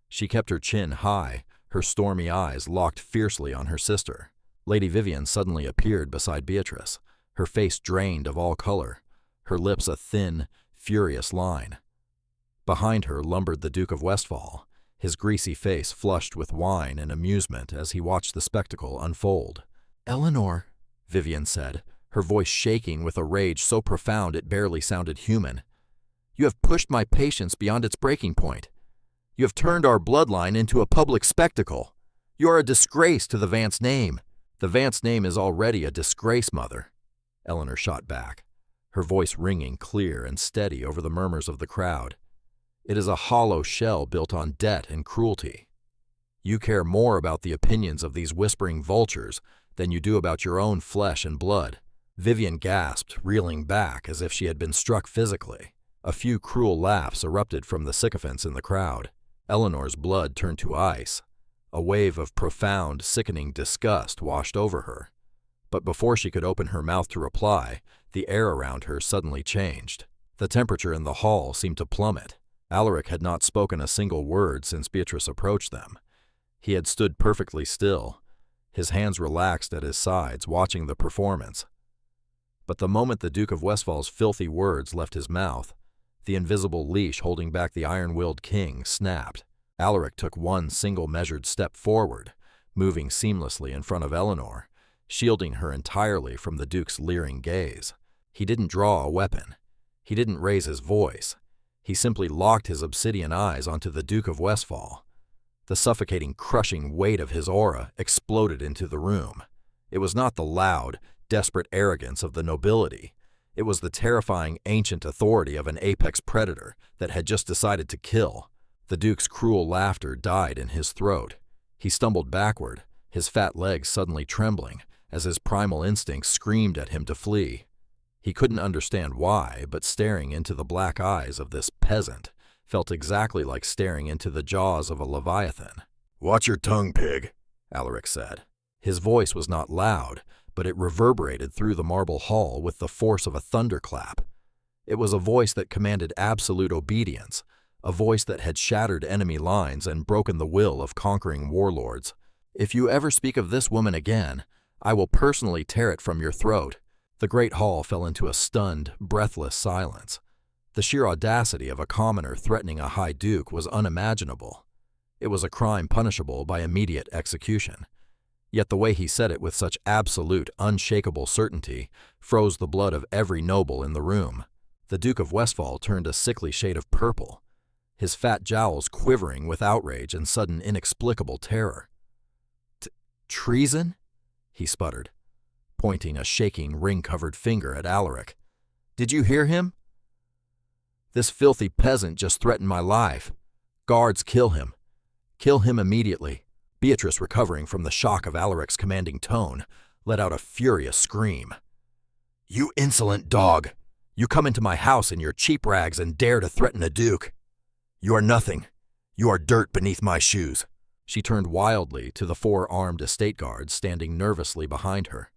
She kept her chin high, her stormy eyes locked fiercely on her sister. Lady Vivian suddenly appeared beside Beatrice, her face drained of all color, her lips a thin, furious line. Behind her lumbered the Duke of Westphal, his greasy face flushed with wine and amusement as he watched the spectacle unfold. "Eleanor," Vivian said, her voice shaking with a rage so profound it barely sounded human. "You have pushed my patience beyond its breaking point. You have turned our bloodline into a public spectacle. You are a disgrace to the Vance name." "The Vance name is already a disgrace, Mother," Eleanor shot back, her voice ringing clear and steady over the murmurs of the crowd. "It is a hollow shell built on debt and cruelty. You care more about the opinions of these whispering vultures than you do about your own flesh and blood." Vivian gasped, reeling back as if she had been struck physically. A few cruel laughs erupted from the sycophants in the crowd. Eleanor's blood turned to ice. A wave of profound, sickening disgust washed over her. But before she could open her mouth to reply, the air around her suddenly changed. The temperature in the hall seemed to plummet. Alaric had not spoken a single word since Beatrice approached them. He had stood perfectly still, his hands relaxed at his sides, watching the performance. But the moment the Duke of Westphal's filthy words left his mouth, the invisible leash holding back the iron-willed king snapped. Alaric took one single measured step forward, moving seamlessly in front of Eleanor, shielding her entirely from the Duke's leering gaze. He didn't draw a weapon. He didn't raise his voice. He simply locked his obsidian eyes onto the Duke of Westphal. The suffocating, crushing weight of his aura exploded into the room. It was not the loud, desperate arrogance of the nobility. It was the terrifying, ancient authority of an apex predator that had just decided to kill. The Duke's cruel laughter died in his throat. He stumbled backward, his fat legs suddenly trembling, as his primal instincts screamed at him to flee. He couldn't understand why, but staring into the black eyes of this peasant, felt exactly like staring into the jaws of a leviathan. "Watch your tongue, pig," Alaric said. His voice was not loud, but it reverberated through the marble hall with the force of a thunderclap. It was a voice that commanded absolute obedience, a voice that had shattered enemy lines and broken the will of conquering warlords. "If you ever speak of this woman again, I will personally tear it from your throat." The great hall fell into a stunned, breathless silence. The sheer audacity of a commoner threatening a high duke was unimaginable. It was a crime punishable by immediate execution. Yet the way he said it with such absolute, unshakable certainty froze the blood of every noble in the room. The Duke of Westphal turned a sickly shade of purple, his fat jowls quivering with outrage and sudden inexplicable terror. "Treason?" he sputtered, pointing a shaking, ring-covered finger at Alaric. "Did you hear him? This filthy peasant just threatened my life. Guards, kill him. Kill him immediately." Beatrice, recovering from the shock of Alaric's commanding tone, let out a furious scream. "You insolent dog! You come into my house in your cheap rags and dare to threaten a duke! You are nothing. You are dirt beneath my shoes." She turned wildly to the 4 armed estate guards standing nervously behind her.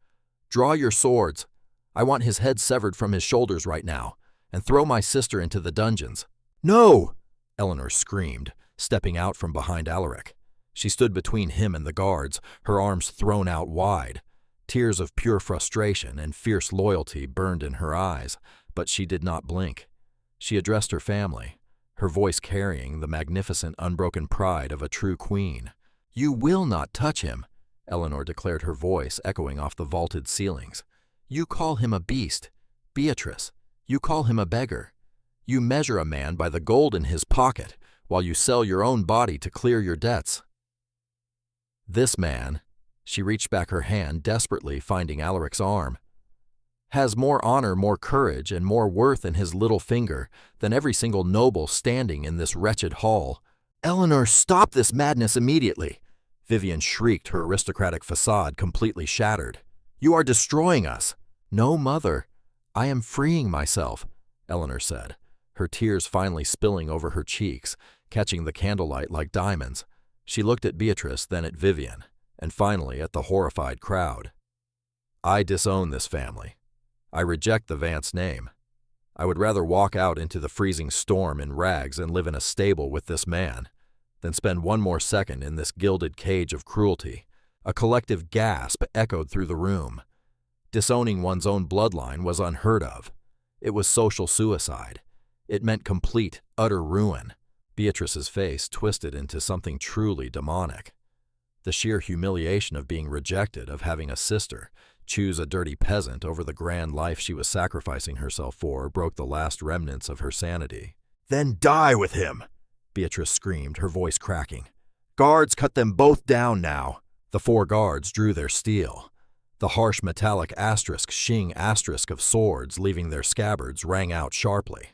"Draw your swords. I want his head severed from his shoulders right now, and throw my sister into the dungeons." "No!" Eleanor screamed, stepping out from behind Alaric. She stood between him and the guards, her arms thrown out wide. Tears of pure frustration and fierce loyalty burned in her eyes, but she did not blink. She addressed her family, her voice carrying the magnificent, unbroken pride of a true queen. "You will not touch him," Eleanor declared, her voice echoing off the vaulted ceilings. "You call him a beast. Beatrice, you call him a beggar. You measure a man by the gold in his pocket, while you sell your own body to clear your debts. This man," she reached back her hand desperately, finding Alaric's arm, "has more honor, more courage, and more worth in his little finger than every single noble standing in this wretched hall." "Eleanor, stop this madness immediately!" Vivian shrieked, her aristocratic facade completely shattered. "You are destroying us." "No, mother. I am freeing myself," Eleanor said, her tears finally spilling over her cheeks, catching the candlelight like diamonds. She looked at Beatrice, then at Vivian, and finally at the horrified crowd. "I disown this family. I reject the Vance name. I would rather walk out into the freezing storm in rags and live in a stable with this man than spend one more second in this gilded cage of cruelty." A collective gasp echoed through the room. Disowning one's own bloodline was unheard of. It was social suicide. It meant complete, utter ruin. Beatrice's face twisted into something truly demonic. The sheer humiliation of being rejected, of having a sister choose a dirty peasant over the grand life she was sacrificing herself for, broke the last remnants of her sanity. "Then die with him!" Beatrice screamed, her voice cracking. "Guards, cut them both down now!" The 4 guards drew their steel. The harsh metallic shing of swords leaving their scabbards rang out sharply.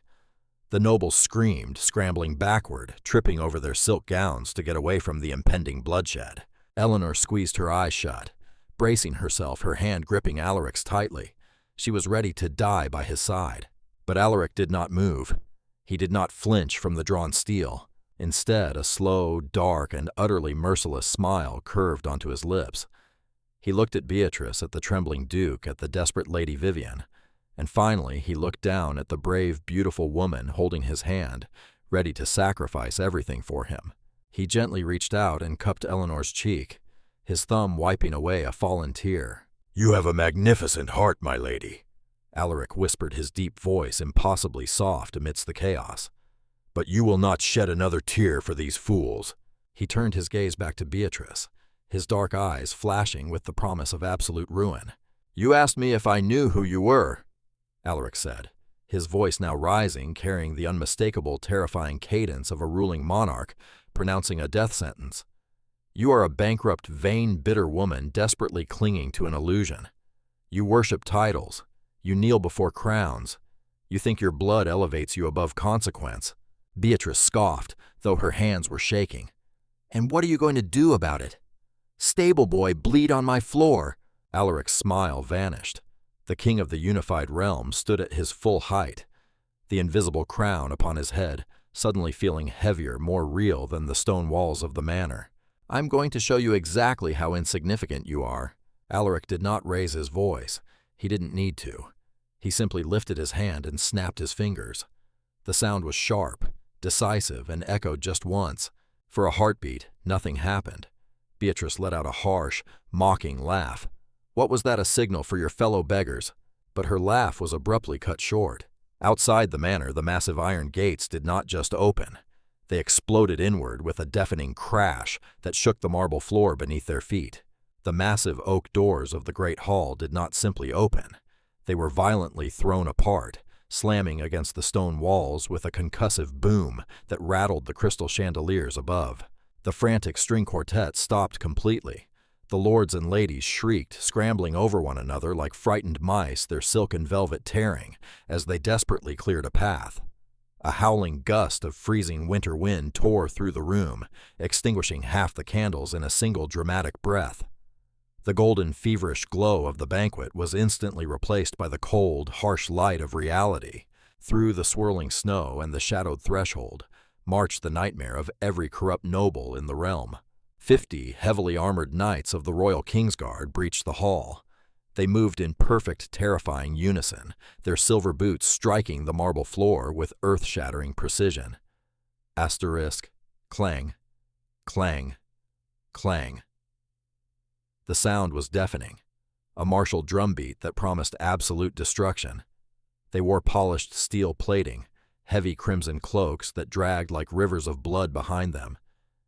The nobles screamed, scrambling backward, tripping over their silk gowns to get away from the impending bloodshed. Eleanor squeezed her eyes shut, bracing herself, her hand gripping Alaric's tightly. She was ready to die by his side. But Alaric did not move. He did not flinch from the drawn steel. Instead, a slow, dark, and utterly merciless smile curved onto his lips. He looked at Beatrice, at the trembling Duke, at the desperate Lady Vivian, and finally he looked down at the brave, beautiful woman holding his hand, ready to sacrifice everything for him. He gently reached out and cupped Eleanor's cheek, his thumb wiping away a fallen tear. "You have a magnificent heart, my lady," Alaric whispered, his deep voice impossibly soft amidst the chaos. "But you will not shed another tear for these fools." He turned his gaze back to Beatrice, his dark eyes flashing with the promise of absolute ruin. "You asked me if I knew who you were," Alaric said, his voice now rising, carrying the unmistakable, terrifying cadence of a ruling monarch pronouncing a death sentence. "You are a bankrupt, vain, bitter woman desperately clinging to an illusion. You worship titles. You kneel before crowns. You think your blood elevates you above consequence." Beatrice scoffed, though her hands were shaking. "And what are you going to do about it? Stable boy, bleed on my floor." Alaric's smile vanished. The king of the unified realm stood at his full height, the invisible crown upon his head suddenly feeling heavier, more real than the stone walls of the manor. "I'm going to show you exactly how insignificant you are." Alaric did not raise his voice. He didn't need to. He simply lifted his hand and snapped his fingers. The sound was sharp, decisive, and echoed just once. For a heartbeat, nothing happened. Beatrice let out a harsh, mocking laugh. What was that a signal for your fellow beggars? But her laugh was abruptly cut short. Outside the manor, the massive iron gates did not just open. They exploded inward with a deafening crash that shook the marble floor beneath their feet. The massive oak doors of the great hall did not simply open. They were violently thrown apart, slamming against the stone walls with a concussive boom that rattled the crystal chandeliers above. The frantic string quartet stopped completely. The lords and ladies shrieked, scrambling over one another like frightened mice, their silk and velvet tearing, as they desperately cleared a path. A howling gust of freezing winter wind tore through the room, extinguishing half the candles in a single dramatic breath. The golden, feverish glow of the banquet was instantly replaced by the cold, harsh light of reality. Through the swirling snow and the shadowed threshold marched the nightmare of every corrupt noble in the realm. 50 heavily armored knights of the royal Kingsguard breached the hall. They moved in perfect, terrifying unison, their silver boots striking the marble floor with earth-shattering precision. Asterisk, clang, clang, clang. The sound was deafening, a martial drumbeat that promised absolute destruction. They wore polished steel plating, heavy crimson cloaks that dragged like rivers of blood behind them,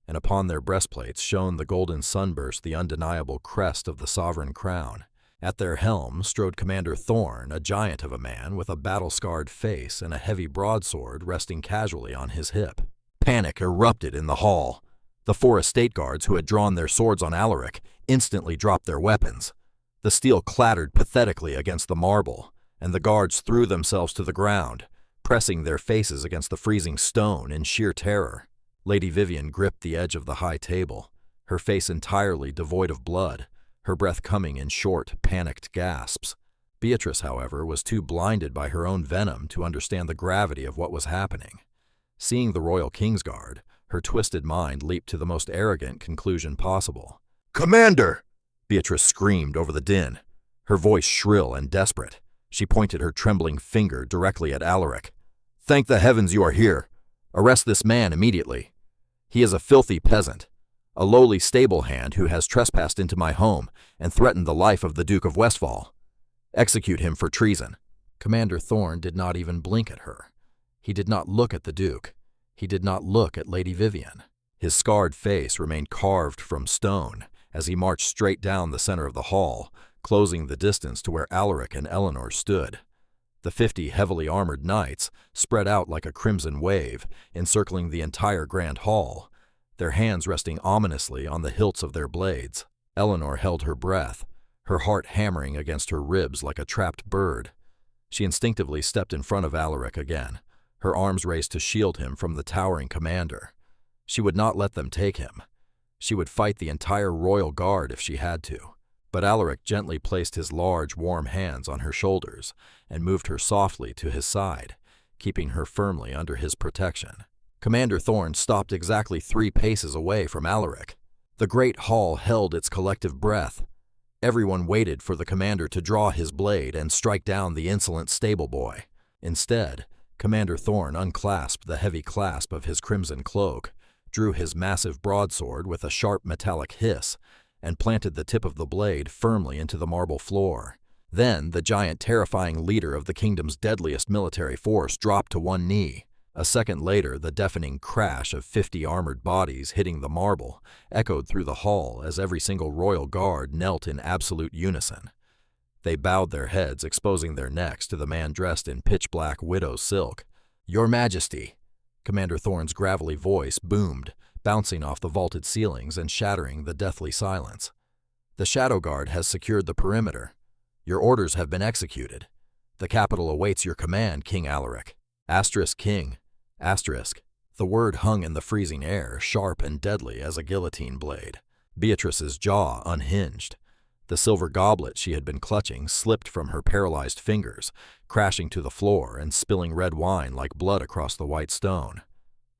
and upon their breastplates shone the golden sunburst, the undeniable crest of the sovereign crown. At their helm strode Commander Thorn, a giant of a man with a battle-scarred face and a heavy broadsword resting casually on his hip. Panic erupted in the hall. The 4 estate guards who had drawn their swords on Alaric instantly dropped their weapons. The steel clattered pathetically against the marble, and the guards threw themselves to the ground, pressing their faces against the freezing stone in sheer terror. Lady Vivian gripped the edge of the high table, her face entirely devoid of blood, her breath coming in short, panicked gasps. Beatrice, however, was too blinded by her own venom to understand the gravity of what was happening. Seeing the royal Kingsguard, her twisted mind leaped to the most arrogant conclusion possible. "Commander!" Beatrice screamed over the din, her voice shrill and desperate. She pointed her trembling finger directly at Alaric. "Thank the heavens you are here. Arrest this man immediately. He is a filthy peasant, a lowly stable hand who has trespassed into my home and threatened the life of the Duke of Westfall. Execute him for treason." Commander Thorn did not even blink at her. He did not look at the Duke. He did not look at Lady Vivian. His scarred face remained carved from stone as he marched straight down the center of the hall, closing the distance to where Alaric and Eleanor stood. The 50 heavily armored knights spread out like a crimson wave, encircling the entire grand hall, their hands resting ominously on the hilts of their blades. Eleanor held her breath, her heart hammering against her ribs like a trapped bird. She instinctively stepped in front of Alaric again, her arms raised to shield him from the towering commander. She would not let them take him. She would fight the entire royal guard if she had to. But Alaric gently placed his large, warm hands on her shoulders and moved her softly to his side, keeping her firmly under his protection. Commander Thorn stopped exactly 3 paces away from Alaric. The great hall held its collective breath. Everyone waited for the commander to draw his blade and strike down the insolent stable boy. Instead, Commander Thorn unclasped the heavy clasp of his crimson cloak, drew his massive broadsword with a sharp metallic hiss, and planted the tip of the blade firmly into the marble floor. Then the giant, terrifying leader of the kingdom's deadliest military force dropped to one knee. A second later, the deafening crash of 50 armored bodies hitting the marble echoed through the hall as every single royal guard knelt in absolute unison. They bowed their heads, exposing their necks to the man dressed in pitch-black widow silk. "Your Majesty," Commander Thorn's gravelly voice boomed, bouncing off the vaulted ceilings and shattering the deathly silence. "The Shadow Guard has secured the perimeter. Your orders have been executed. The capital awaits your command, King Alaric." *King*. The word hung in the freezing air, sharp and deadly as a guillotine blade. Beatrice's jaw unhinged. The silver goblet she had been clutching slipped from her paralyzed fingers, crashing to the floor and spilling red wine like blood across the white stone.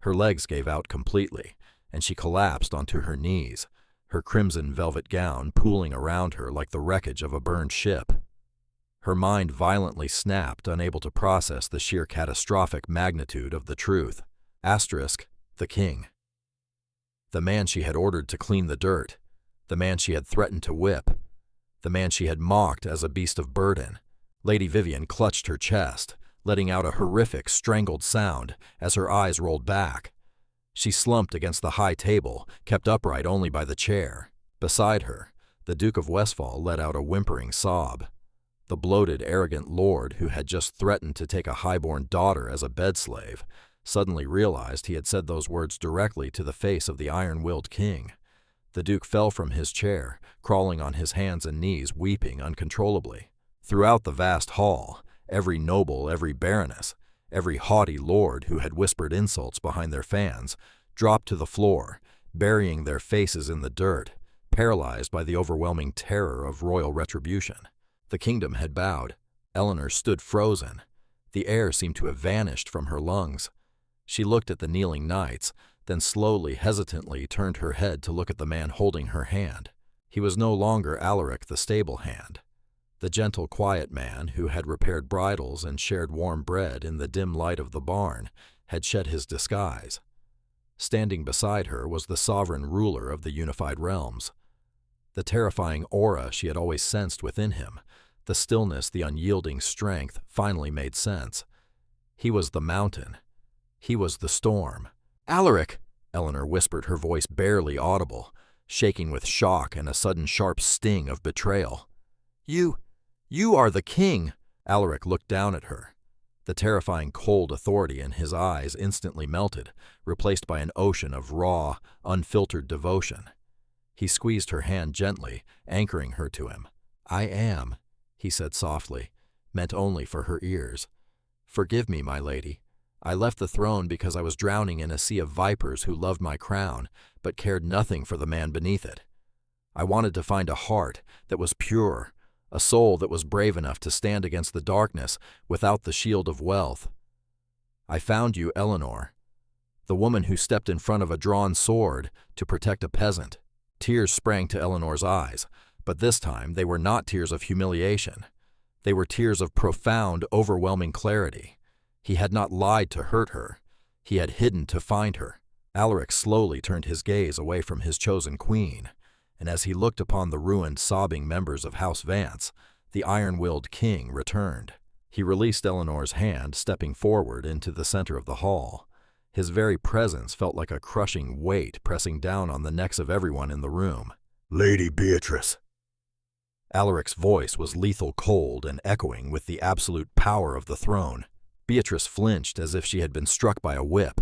Her legs gave out completely, and she collapsed onto her knees, her crimson velvet gown pooling around her like the wreckage of a burned ship. Her mind violently snapped, unable to process the sheer catastrophic magnitude of the truth. The king. The man she had ordered to clean the dirt, the man she had threatened to whip, the man she had mocked as a beast of burden. Lady Vivian clutched her chest, letting out a horrific, strangled sound as her eyes rolled back. She slumped against the high table, kept upright only by the chair. Beside her, the Duke of Westfall let out a whimpering sob. The bloated, arrogant lord who had just threatened to take a highborn daughter as a bed-slave suddenly realized he had said those words directly to the face of the iron-willed king. The Duke fell from his chair, crawling on his hands and knees, weeping uncontrollably. Throughout the vast hall, every noble, every baroness, every haughty lord who had whispered insults behind their fans dropped to the floor, burying their faces in the dirt, paralyzed by the overwhelming terror of royal retribution. The kingdom had bowed. Eleanor stood frozen. The air seemed to have vanished from her lungs. She looked at the kneeling knights, then slowly, hesitantly turned her head to look at the man holding her hand. He was no longer Alaric the stable hand. The gentle, quiet man who had repaired bridles and shared warm bread in the dim light of the barn had shed his disguise. Standing beside her was the sovereign ruler of the unified realms. The terrifying aura she had always sensed within him, the stillness, the unyielding strength, finally made sense. He was the mountain. He was the storm. "Alaric!" Eleanor whispered, her voice barely audible, shaking with shock and a sudden sharp sting of betrayal. You are the king!" Alaric looked down at her. The terrifying cold authority in his eyes instantly melted, replaced by an ocean of raw, unfiltered devotion. He squeezed her hand gently, anchoring her to him. "I am," he said softly, meant only for her ears. "Forgive me, my lady. I left the throne because I was drowning in a sea of vipers who loved my crown, but cared nothing for the man beneath it. I wanted to find a heart that was pure, a soul that was brave enough to stand against the darkness without the shield of wealth. I found you, Eleanor, the woman who stepped in front of a drawn sword to protect a peasant." Tears sprang to Eleanor's eyes, but this time they were not tears of humiliation. They were tears of profound, overwhelming clarity. He had not lied to hurt her. He had hidden to find her. Alaric slowly turned his gaze away from his chosen queen, and as he looked upon the ruined, sobbing members of House Vance, the iron-willed king returned. He released Eleanor's hand, stepping forward into the center of the hall. His very presence felt like a crushing weight pressing down on the necks of everyone in the room. "Lady Beatrice." Alaric's voice was lethal cold and echoing with the absolute power of the throne. Beatrice flinched as if she had been struck by a whip.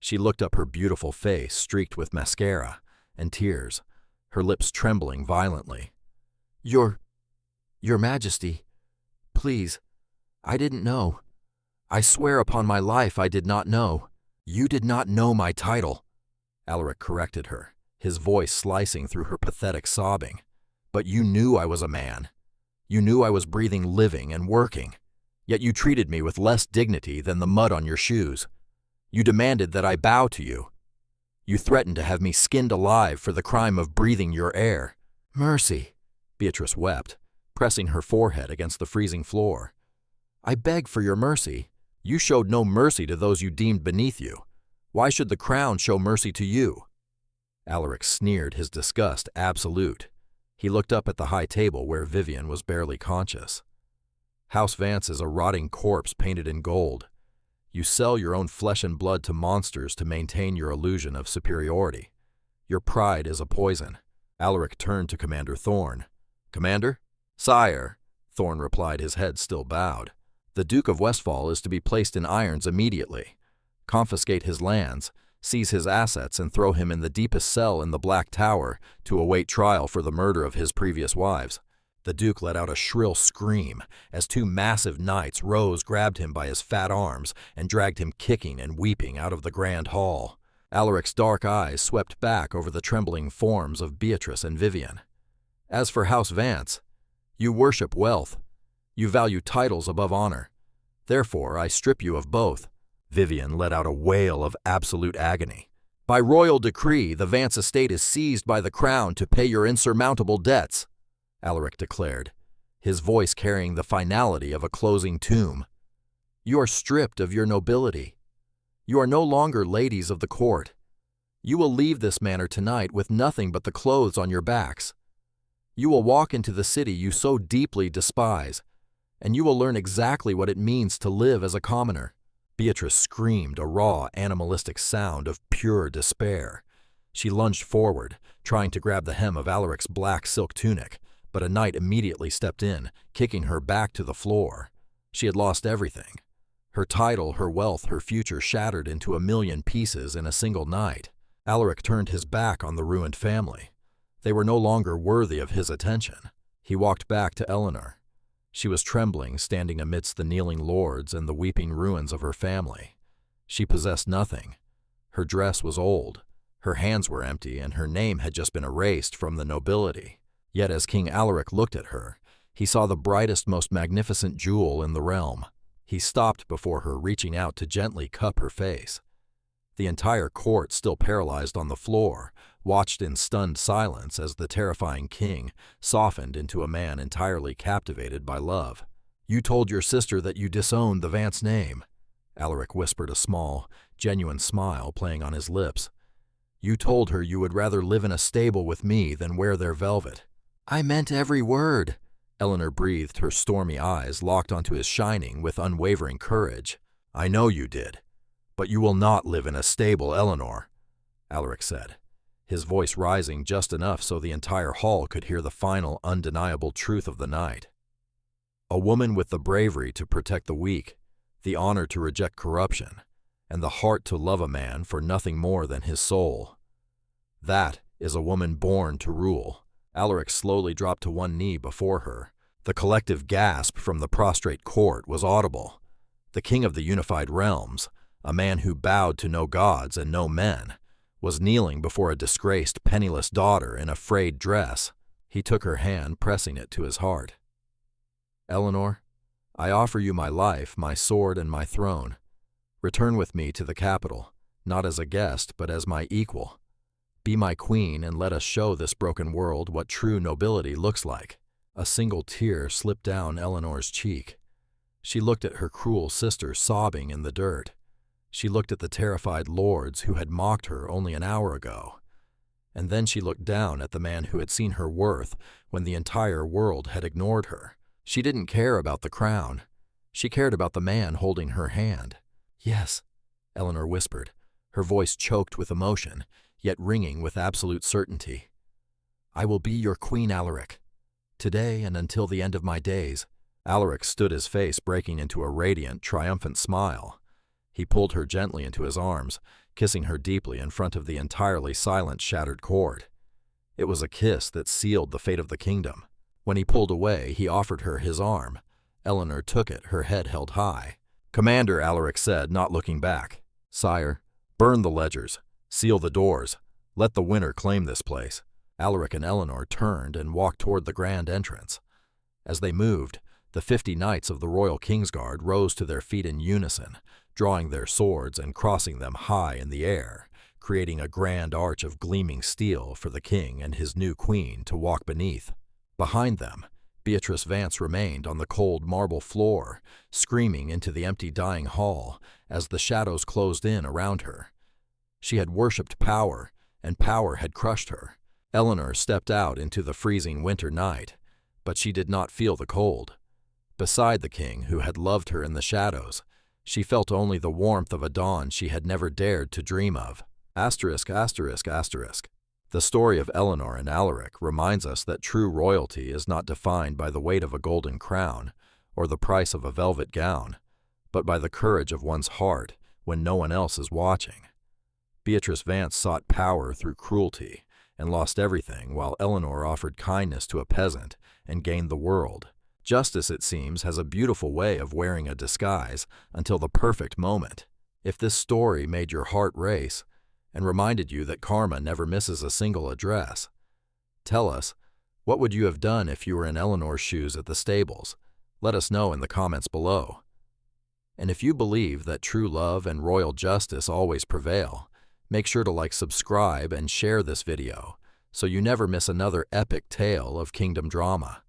She looked up, her beautiful face streaked with mascara and tears, her lips trembling violently. Your Majesty, please, I didn't know. I swear upon my life I did not know." "You did not know my title," Alaric corrected her, his voice slicing through her pathetic sobbing. "But you knew I was a man. You knew I was breathing, living, and working. Yet you treated me with less dignity than the mud on your shoes. You demanded that I bow to you. You threatened to have me skinned alive for the crime of breathing your air." "Mercy," Beatrice wept, pressing her forehead against the freezing floor. "I beg for your mercy. You showed no mercy to those you deemed beneath you. Why should the crown show mercy to you?" Alaric sneered, his disgust absolute. He looked up at the high table where Vivian was barely conscious. "House Vance is a rotting corpse painted in gold. You sell your own flesh and blood to monsters to maintain your illusion of superiority. Your pride is a poison." Alaric turned to Commander Thorne. "Commander?" "Sire," Thorne replied, his head still bowed. "The Duke of Westfall is to be placed in irons immediately. Confiscate his lands, seize his assets, and throw him in the deepest cell in the Black Tower to await trial for the murder of his previous wives." The Duke let out a shrill scream as two massive knights rose, grabbed him by his fat arms, and dragged him kicking and weeping out of the grand hall. Alaric's dark eyes swept back over the trembling forms of Beatrice and Vivian. "As for House Vance, you worship wealth. You value titles above honor. Therefore, I strip you of both. Vivian let out a wail of absolute agony. "By royal decree, the Vance estate is seized by the crown to pay your insurmountable debts," Alaric declared, his voice carrying the finality of a closing tomb. "You are stripped of your nobility. You are no longer ladies of the court. You will leave this manor tonight with nothing but the clothes on your backs. You will walk into the city you so deeply despise, and you will learn exactly what it means to live as a commoner." Beatrice screamed a raw, animalistic sound of pure despair. She lunged forward, trying to grab the hem of Alaric's black silk tunic, but a knight immediately stepped in, kicking her back to the floor. She had lost everything. Her title, her wealth, her future shattered into a million pieces in a single night. Alaric turned his back on the ruined family. They were no longer worthy of his attention. He walked back to Eleanor. She was trembling, standing amidst the kneeling lords and the weeping ruins of her family. She possessed nothing. Her dress was old, her hands were empty, and her name had just been erased from the nobility. Yet as King Alaric looked at her, he saw the brightest, most magnificent jewel in the realm. He stopped before her, reaching out to gently cup her face. The entire court, still paralyzed on the floor, watched in stunned silence as the terrifying king softened into a man entirely captivated by love. "You told your sister that you disowned the Vance name," Alaric whispered, a small, genuine smile playing on his lips. "You told her you would rather live in a stable with me than wear their velvet." "I meant every word," Eleanor breathed, her stormy eyes locked onto his shining with unwavering courage. "I know you did. But you will not live in a stable, Eleanor," Alaric said, his voice rising just enough so the entire hall could hear the final, undeniable truth of the night. "A woman with the bravery to protect the weak, the honor to reject corruption, and the heart to love a man for nothing more than his soul. That is a woman born to rule." Alaric slowly dropped to one knee before her. The collective gasp from the prostrate court was audible. The king of the unified realms, a man who bowed to no gods and no men, was kneeling before a disgraced, penniless daughter in a frayed dress. He took her hand, pressing it to his heart. "Eleanor, I offer you my life, my sword, and my throne. Return with me to the capital, not as a guest, but as my equal. Be my queen, and let us show this broken world what true nobility looks like." A single tear slipped down Eleanor's cheek. She looked at her cruel sister sobbing in the dirt. She looked at the terrified lords who had mocked her only an hour ago. And then she looked down at the man who had seen her worth when the entire world had ignored her. She didn't care about the crown. She cared about the man holding her hand. "Yes," Eleanor whispered, her voice choked with emotion, yet ringing with absolute certainty. "I will be your queen, Alaric. Today and until the end of my days." Alaric stood, his face breaking into a radiant, triumphant smile. He pulled her gently into his arms, kissing her deeply in front of the entirely silent, shattered court. It was a kiss that sealed the fate of the kingdom. When he pulled away, he offered her his arm. Eleanor took it, her head held high. "Commander," Alaric said, not looking back. "Sire, burn the ledgers, seal the doors, let the winner claim this place." Alaric and Eleanor turned and walked toward the grand entrance. As they moved, the 50 knights of the Royal Kingsguard rose to their feet in unison, drawing their swords and crossing them high in the air, creating a grand arch of gleaming steel for the king and his new queen to walk beneath. Behind them, Beatrice Vance remained on the cold marble floor, screaming into the empty dying hall as the shadows closed in around her. She had worshipped power, and power had crushed her. Eleanor stepped out into the freezing winter night, but she did not feel the cold. Beside the king, who had loved her in the shadows, she felt only the warmth of a dawn she had never dared to dream of. ******. The story of Eleanor and Alaric reminds us that true royalty is not defined by the weight of a golden crown or the price of a velvet gown, but by the courage of one's heart when no one else is watching. Beatrice Vance sought power through cruelty and lost everything, while Eleanor offered kindness to a peasant and gained the world. Justice, it seems, has a beautiful way of wearing a disguise until the perfect moment. If this story made your heart race and reminded you that karma never misses a single address, tell us, what would you have done if you were in Eleanor's shoes at the stables? Let us know in the comments below. And if you believe that true love and royal justice always prevail, make sure to subscribe and share this video so you never miss another epic tale of kingdom drama.